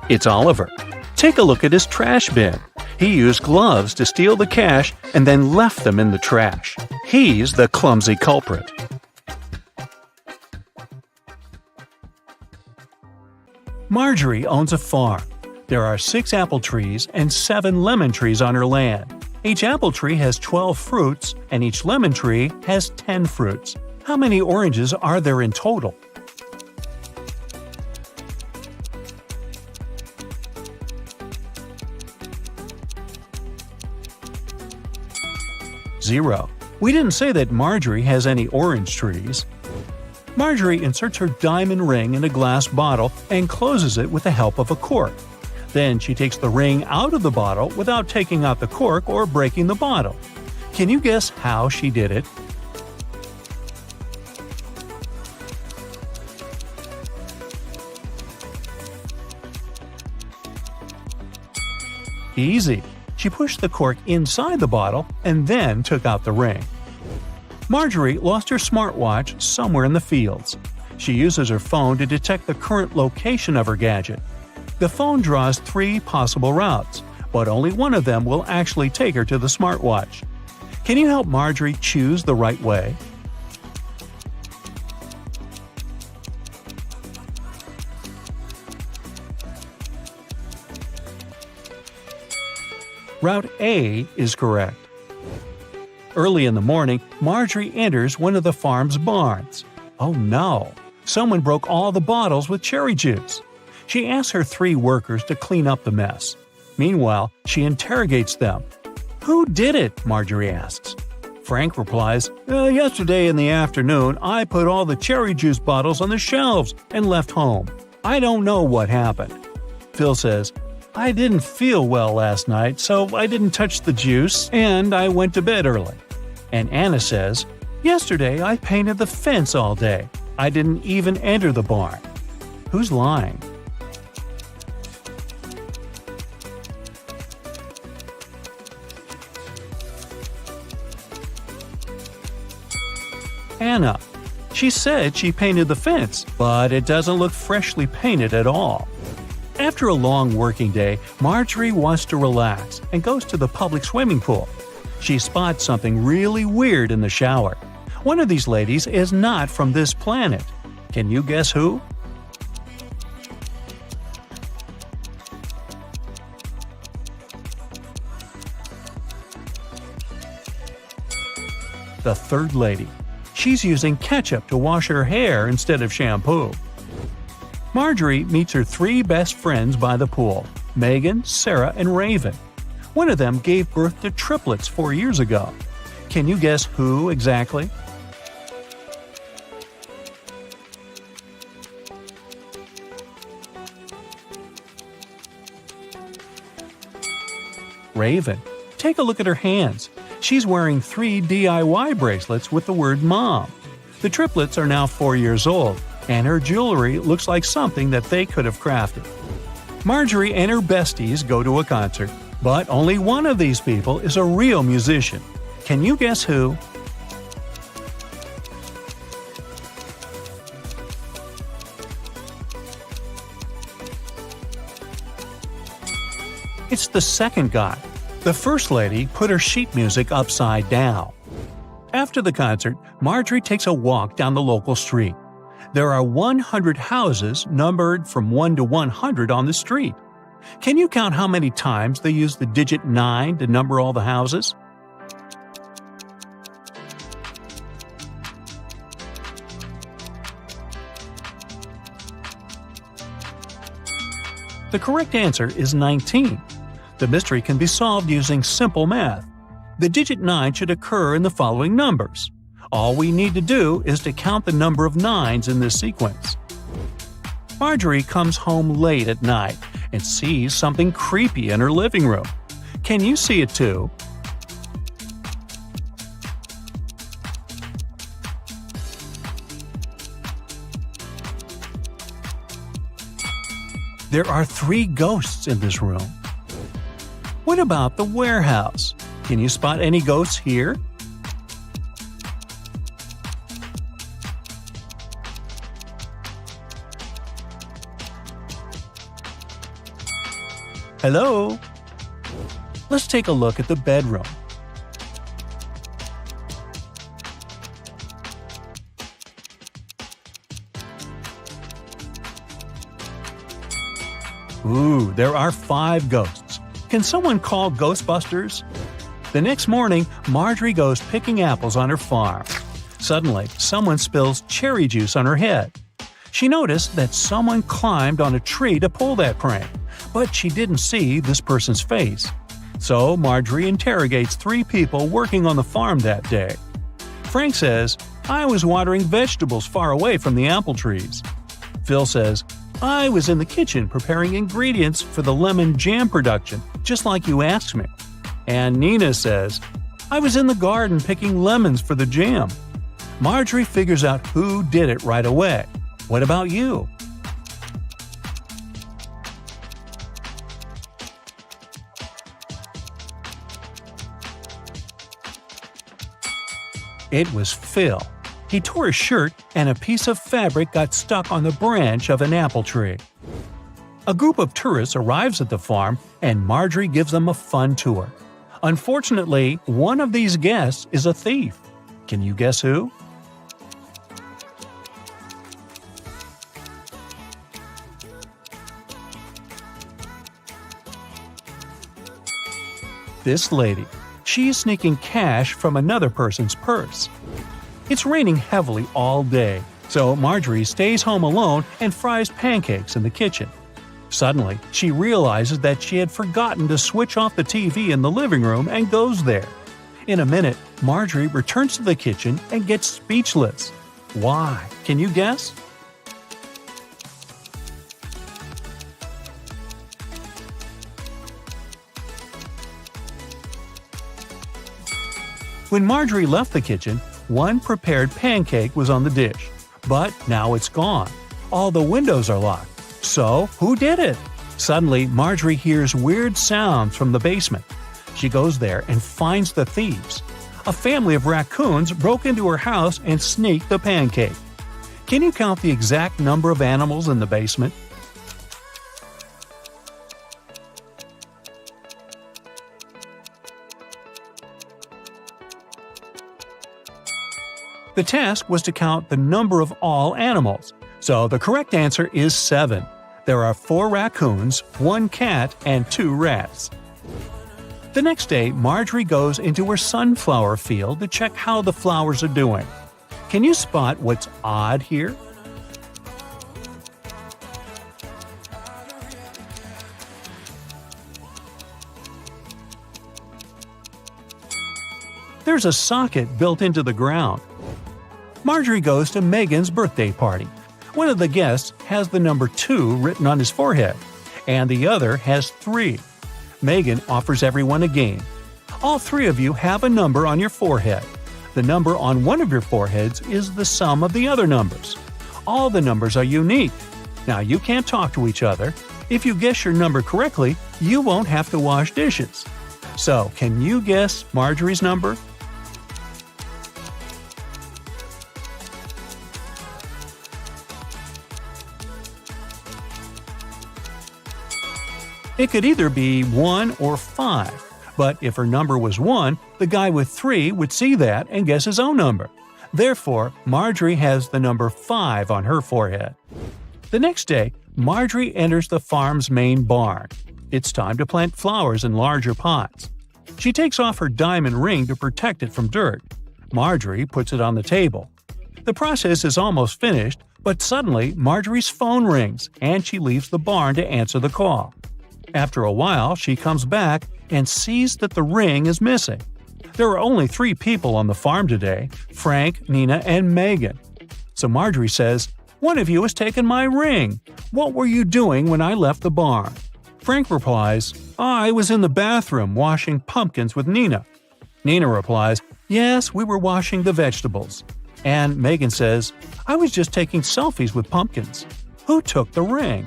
It's Oliver. Take a look at his trash bin. He used gloves to steal the cash and then left them in the trash. He's the clumsy culprit. Marjorie owns a farm. There are 6 apple trees and 7 lemon trees on her land. Each apple tree has 12 fruits, and each lemon tree has 10 fruits. How many oranges are there in total? Zero. We didn't say that Marjorie has any orange trees. Marjorie inserts her diamond ring in a glass bottle and closes it with the help of a cork. Then she takes the ring out of the bottle without taking out the cork or breaking the bottle. Can you guess how she did it? Easy. She pushed the cork inside the bottle and then took out the ring. Marjorie lost her smartwatch somewhere in the fields. She uses her phone to detect the current location of her gadget. The phone draws 3 possible routes, but only one of them will actually take her to the smartwatch. Can you help Marjorie choose the right way? Route A is correct. Early in the morning, Marjorie enters one of the farm's barns. Oh no! Someone broke all the bottles with cherry juice. She asks her 3 workers to clean up the mess. Meanwhile, she interrogates them. "Who did it?" Marjorie asks. Frank replies, Yesterday in the afternoon, I put all the cherry juice bottles on the shelves and left home. I don't know what happened. Phil says, I didn't feel well last night, so I didn't touch the juice, and I went to bed early. And Anna says, Yesterday I painted the fence all day. I didn't even enter the barn. Who's lying? Anna. She said she painted the fence, but it doesn't look freshly painted at all. After a long working day, Marjorie wants to relax and goes to the public swimming pool. She spots something really weird in the shower. One of these ladies is not from this planet. Can you guess who? The third lady. She's using ketchup to wash her hair instead of shampoo. Marjorie meets her 3 best friends by the pool, Megan, Sarah, and Raven. One of them gave birth to triplets 4 years ago. Can you guess who exactly? Raven. Take a look at her hands. She's wearing 3 DIY bracelets with the word Mom. The triplets are now 4 years old, and her jewelry looks like something that they could have crafted. Marjorie and her besties go to a concert, but only one of these people is a real musician. Can you guess who? It's the second guy. The first lady put her sheet music upside down. After the concert, Marjorie takes a walk down the local street. There are 100 houses numbered from 1 to 100 on the street. Can you count how many times they use the digit 9 to number all the houses? The correct answer is 19. The mystery can be solved using simple math. The digit 9 should occur in the following numbers. All we need to do is to count the number of 9s in this sequence. Marjorie comes home late at night and sees something creepy in her living room. Can you see it too? There are 3 ghosts in this room. What about the warehouse? Can you spot any ghosts here? Hello? Let's take a look at the bedroom. Ooh, there are 5 ghosts. Can someone call Ghostbusters? The next morning, Marjorie goes picking apples on her farm. Suddenly, someone spills cherry juice on her head. She noticed that someone climbed on a tree to pull that prank, but she didn't see this person's face. So Marjorie interrogates 3 people working on the farm that day. Frank says, I was watering vegetables far away from the apple trees. Phil says, I was in the kitchen preparing ingredients for the lemon jam production, just like you asked me. And Nina says, I was in the garden picking lemons for the jam. Marjorie figures out who did it right away. What about you? It was Phil. He tore his shirt and a piece of fabric got stuck on the branch of an apple tree. A group of tourists arrives at the farm and Marjorie gives them a fun tour. Unfortunately, one of these guests is a thief. Can you guess who? This lady. She's sneaking cash from another person's purse. It's raining heavily all day, so Marjorie stays home alone and fries pancakes in the kitchen. Suddenly, she realizes that she had forgotten to switch off the TV in the living room and goes there. In a minute, Marjorie returns to the kitchen and gets speechless. Why? Can you guess? When Marjorie left the kitchen, one prepared pancake was on the dish. But now it's gone. All the windows are locked. So, who did it? Suddenly, Marjorie hears weird sounds from the basement. She goes there and finds the thieves. A family of raccoons broke into her house and sneaked the pancake. Can you count the exact number of animals in the basement? The task was to count the number of all animals, so the correct answer is 7. There are 4 raccoons, 1 cat, and 2 rats. The next day, Marjorie goes into her sunflower field to check how the flowers are doing. Can you spot what's odd here? There's a socket built into the ground. Marjorie goes to Megan's birthday party. One of the guests has the number 2 written on his forehead, and the other has 3. Megan offers everyone a game. All 3 of you have a number on your forehead. The number on one of your foreheads is the sum of the other numbers. All the numbers are unique. Now, you can't talk to each other. If you guess your number correctly, you won't have to wash dishes. So, can you guess Marjorie's number? It could either be 1 or 5, but if her number was 1, the guy with 3 would see that and guess his own number. Therefore, Marjorie has the number 5 on her forehead. The next day, Marjorie enters the farm's main barn. It's time to plant flowers in larger pots. She takes off her diamond ring to protect it from dirt. Marjorie puts it on the table. The process is almost finished, but suddenly Marjorie's phone rings and she leaves the barn to answer the call. After a while, she comes back and sees that the ring is missing. There are only 3 people on the farm today: Frank, Nina, and Megan. So Marjorie says, "One of you has taken my ring. What were you doing when I left the barn?" Frank replies, "I was in the bathroom washing pumpkins with Nina." Nina replies, "Yes, we were washing the vegetables." And Megan says, "I was just taking selfies with pumpkins. Who took the ring?"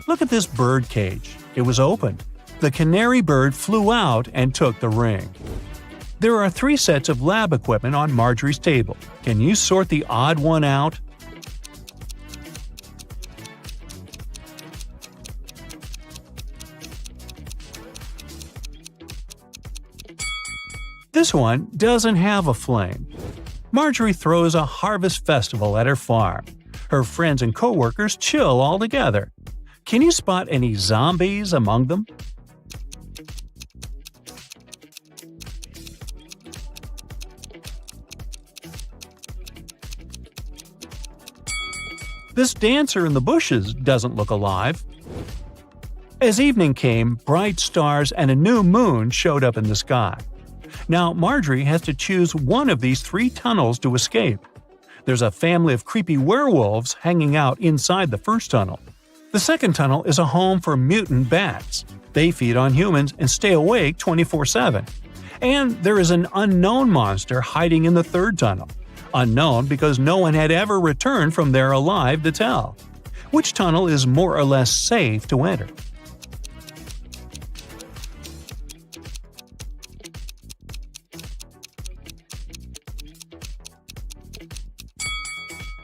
Look at this bird cage. It was opened. The canary bird flew out and took the ring. There are 3 sets of lab equipment on Marjorie's table. Can you sort the odd one out? This one doesn't have a flame. Marjorie throws a harvest festival at her farm. Her friends and coworkers chill all together. Can you spot any zombies among them? This dancer in the bushes doesn't look alive. As evening came, bright stars and a new moon showed up in the sky. Now, Marjorie has to choose one of these 3 tunnels to escape. There's a family of creepy werewolves hanging out inside the first tunnel. The second tunnel is a home for mutant bats. They feed on humans and stay awake 24/7. And there is an unknown monster hiding in the third tunnel. Unknown because no one had ever returned from there alive to tell. Which tunnel is more or less safe to enter?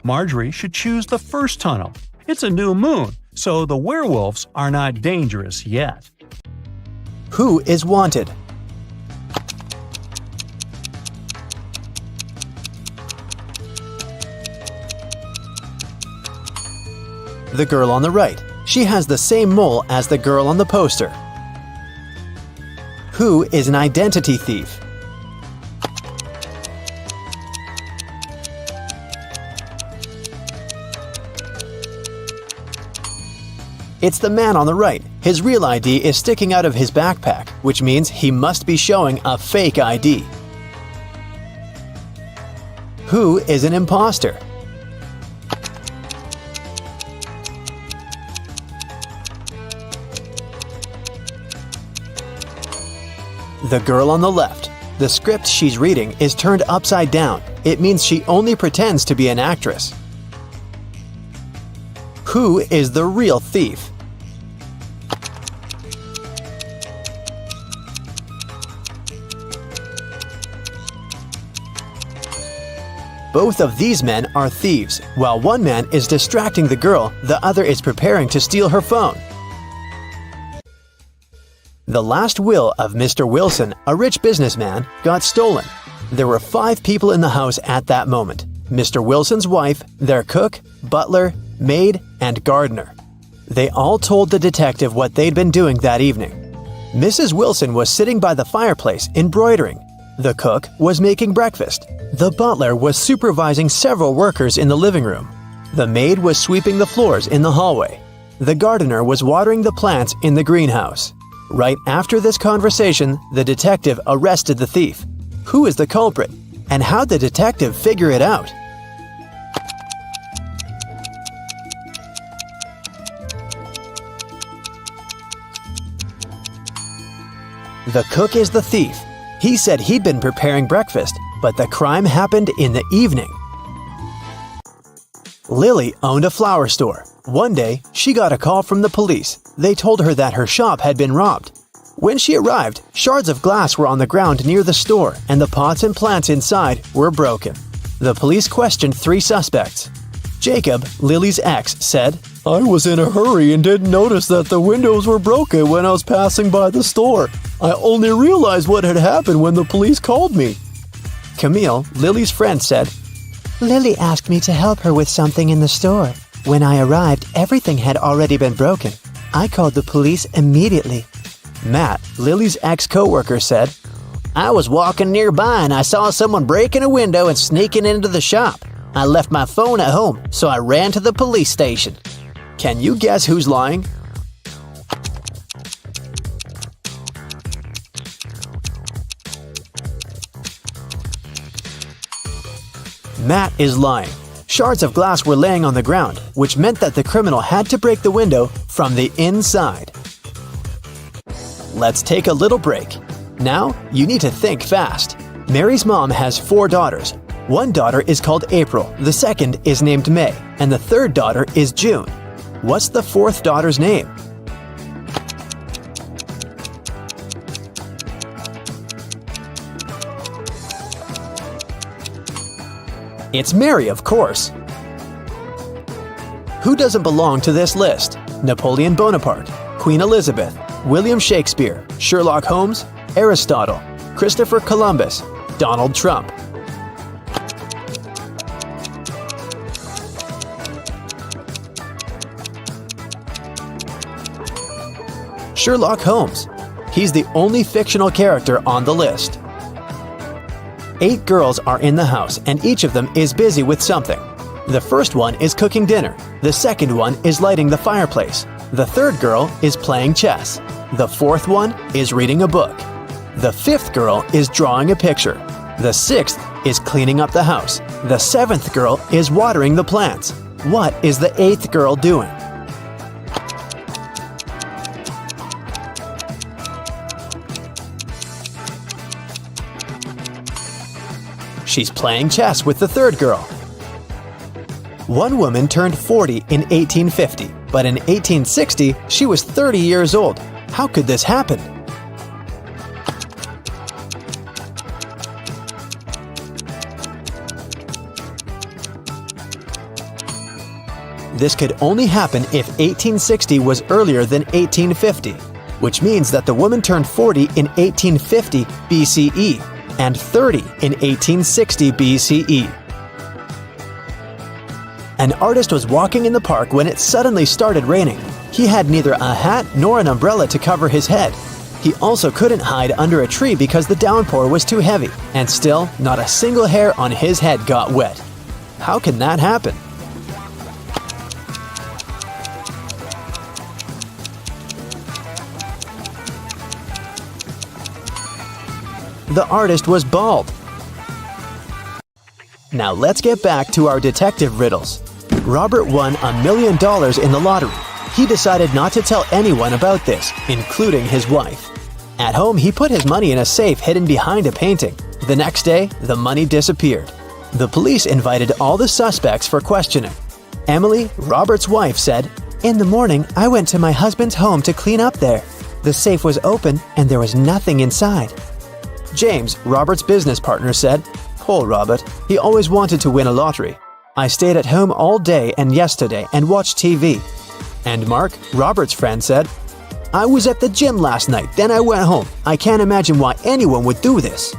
Marjorie should choose the first tunnel. It's a new moon, so the werewolves are not dangerous yet.
Who is wanted? The girl on the right. She has the same mole as the girl on the poster. Who is an identity thief? It's the man on the right. His real ID is sticking out of his backpack, which means he must be showing a fake ID. Who is an imposter? The girl on the left. The script she's reading is turned upside down. It means she only pretends to be an actress. Who is the real thief? Both of these men are thieves. While one man is distracting the girl, the other is preparing to steal her phone. The last will of Mr. Wilson, a rich businessman, got stolen. There were 5 people in the house at that moment: Mr. Wilson's wife, their cook, butler, maid, and gardener. They all told the detective what they'd been doing that evening. Mrs. Wilson was sitting by the fireplace embroidering. The cook was making breakfast. The butler was supervising several workers in the living room. The maid was sweeping the floors in the hallway. The gardener was watering the plants in the greenhouse. Right after this conversation, the detective arrested the thief. Who is the culprit? And how'd the detective figure it out? The cook is the thief. He said he'd been preparing breakfast, but the crime happened in the evening. Lily owned a flower store. One day, she got a call from the police. They told her that her shop had been robbed. When she arrived, shards of glass were on the ground near the store, and the pots and plants inside were broken. The police questioned 3 suspects. Jacob, Lily's ex, said, "I was in a hurry and didn't notice that the windows were broken when I was passing by the store. I only realized what had happened when the police called me." Camille, Lily's friend, said,
Lily asked me to help her with something in the store. When I arrived, everything had already been broken. I called the police immediately.
Matt, Lily's ex-coworker, said,
"I was walking nearby and I saw someone breaking a window and sneaking into the shop. I left my phone at home, so I ran to the police station."
Can you guess who's lying? Matt is lying. Shards of glass were laying on the ground, which meant that the criminal had to break the window from the inside. Let's take a little break. Now, you need to think fast. Mary's mom has 4 daughters. One daughter is called April, the second is named May, and the third daughter is June. What's the 4th daughter's name? It's Mary, of course. Who doesn't belong to this list? Napoleon Bonaparte, Queen Elizabeth, William Shakespeare, Sherlock Holmes, Aristotle, Christopher Columbus, Donald Trump. Sherlock Holmes. He's the only fictional character on the list. 8 girls are in the house, and each of them is busy with something. The first one is cooking dinner. The second one is lighting the fireplace. The third girl is playing chess. The 4th one is reading a book. The 5th girl is drawing a picture. The 6th is cleaning up the house. The 7th girl is watering the plants. What is the 8th girl doing? She's playing chess with the 3rd girl. One woman turned 40 in 1850, but in 1860 she was 30 years old. How could this happen? This could only happen if 1860 was earlier than 1850, which means that the woman turned 40 in 1850 BCE and 30 in 1860 BCE. An artist was walking in the park when it suddenly started raining. He had neither a hat nor an umbrella to cover his head. He also couldn't hide under a tree because the downpour was too heavy, and still, not a single hair on his head got wet. How can that happen? The artist was bald. Now let's get back to our detective riddles. Robert won $1 million in the lottery. He decided not to tell anyone about this, including his wife. At home, he put his money in a safe hidden behind a painting. The next day, the money disappeared. The police invited all the suspects for questioning. Emily, Robert's wife, said, "In the morning, I went to my husband's home to clean up there. The safe was open and there was nothing inside." James, Robert's business partner, said, "Poor Robert, he always wanted to win a lottery. I stayed at home all day and yesterday and watched TV." And Mark, Robert's friend, said, "I was at the gym last night, then I went home. I can't imagine why anyone would do this."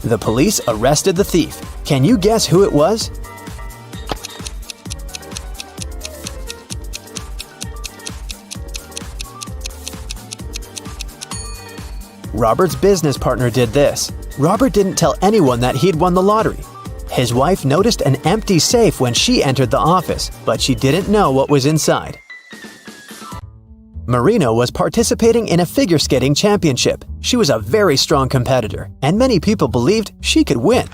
The police arrested the thief. Can you guess who it was? Robert's business partner did this. Robert didn't tell anyone that he'd won the lottery. His wife noticed an empty safe when she entered the office, but she didn't know what was inside. Marina was participating in a figure skating championship. She was a very strong competitor, and many people believed she could win.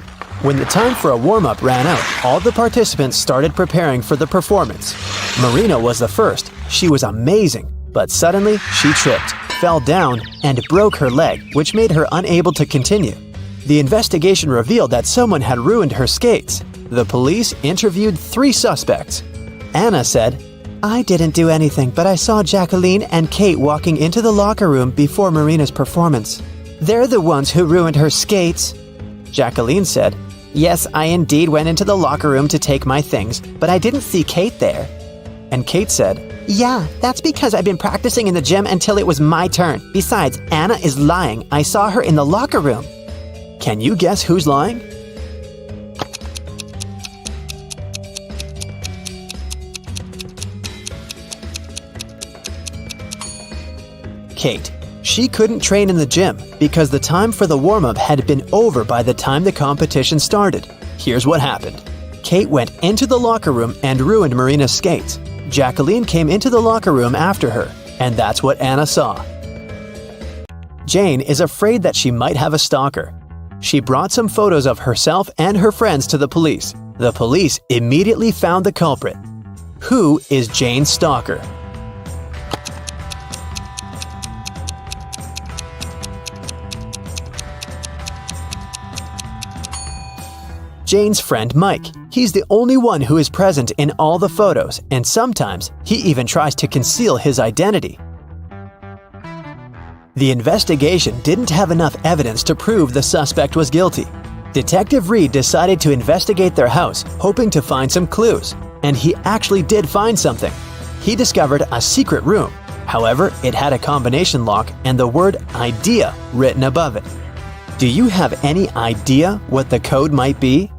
When the time for a warm-up ran out, all the participants started preparing for the performance. Marina was the first. She was amazing, but suddenly she tripped, fell down, and broke her leg, which made her unable to continue. The investigation revealed that someone had ruined her skates. The police interviewed 3 suspects. Anna said, "I didn't do anything, but I saw Jacqueline and Kate walking into the locker room before Marina's performance. They're the ones who ruined her skates." Jacqueline said, "Yes, I indeed went into the locker room to take my things, but I didn't see Kate there." And Kate said, "Yeah, that's because I've been practicing in the gym until it was my turn. Besides, Anna is lying. I saw her in the locker room." Can you guess who's lying? Kate. She couldn't train in the gym because the time for the warm-up had been over by the time the competition started. Here's what happened. Kate went into the locker room and ruined Marina's skates. Jacqueline came into the locker room after her, and that's what Anna saw. Jane is afraid that she might have a stalker. She brought some photos of herself and her friends to the police. The police immediately found the culprit. Who is Jane's stalker? Jane's friend Mike. He's the only one who is present in all the photos, and sometimes he even tries to conceal his identity. The investigation didn't have enough evidence to prove the suspect was guilty. Detective Reed decided to investigate their house, hoping to find some clues, and he actually did find something. He discovered a secret room. However, it had a combination lock and the word "idea" written above it. Do you have any idea what the code might be?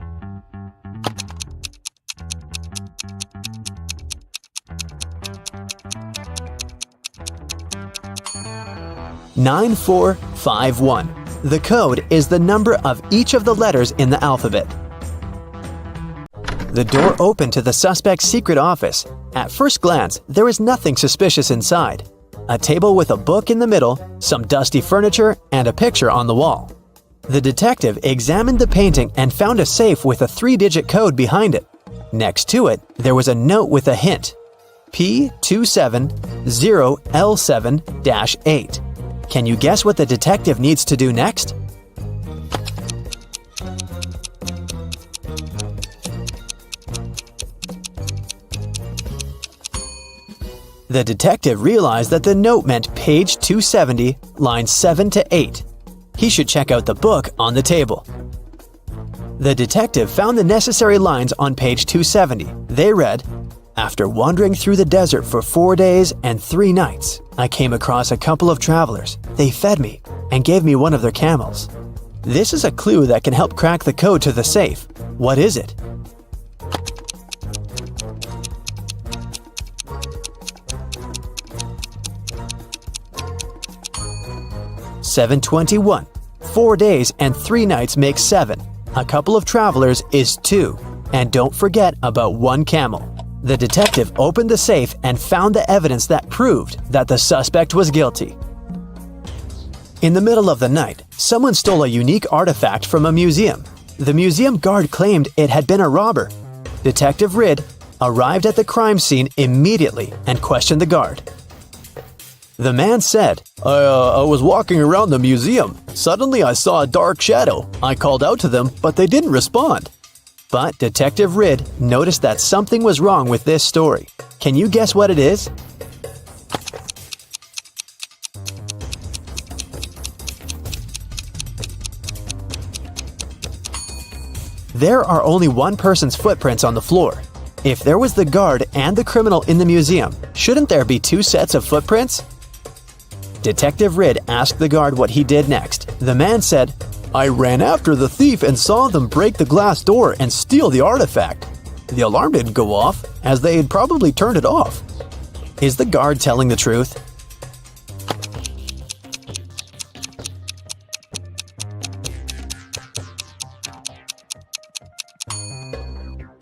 "9451. The code is the number of each of the letters in the alphabet." The door opened to the suspect's secret office. At first glance, there is nothing suspicious inside. A table with a book in the middle, some dusty furniture, and a picture on the wall. The detective examined the painting and found a safe with a 3-digit code behind it. Next to it, there was a note with a hint. P270L7-8. Can you guess what the detective needs to do next? The detective realized that the note meant page 270, lines 7 to 8. He should check out the book on the table. The detective found the necessary lines on page 270. They read, "After wandering through the desert for 4 days and 3 nights, I came across a couple of travelers. They fed me and gave me one of their camels." This is a clue that can help crack the code to the safe. What is it? "721. 4 days and 3 nights make 7. A couple of travelers is 2. And don't forget about 1 camel." The detective opened the safe and found the evidence that proved that the suspect was guilty. In the middle of the night, someone stole a unique artifact from a museum. The museum guard claimed it had been a robber. Detective Ridd arrived at the crime scene immediately and questioned the guard. The man said, I was walking around the museum. Suddenly I saw a dark shadow. I called out to them, but they didn't respond. But Detective Ridd noticed that something was wrong with this story. Can you guess what it is? There are only one person's footprints on the floor. If there was the guard and the criminal in the museum, shouldn't there be two sets of footprints? Detective Ridd asked the guard what he did next. The man said, I ran after the thief and saw them break the glass door and steal the artifact. The alarm didn't go off, as they had probably turned it off. Is the guard telling the truth?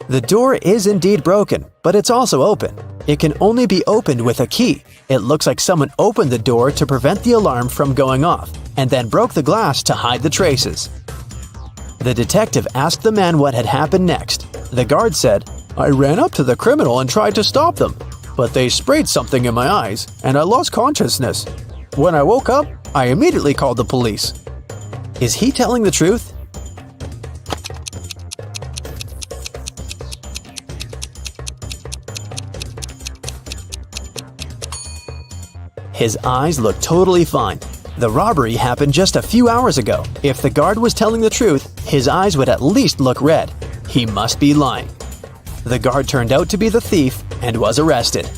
The door is indeed broken, but it's also open. It can only be opened with a key. It looks like someone opened the door to prevent the alarm from going off, and then broke the glass to hide the traces. The detective asked the man what had happened next. The guard said, I ran up to the criminal and tried to stop them, but they sprayed something in my eyes, and I lost consciousness. When I woke up, I immediately called the police. Is he telling the truth? His eyes look totally fine. The robbery happened just a few hours ago. If the guard was telling the truth, his eyes would at least look red. He must be lying. The guard turned out to be the thief and was arrested.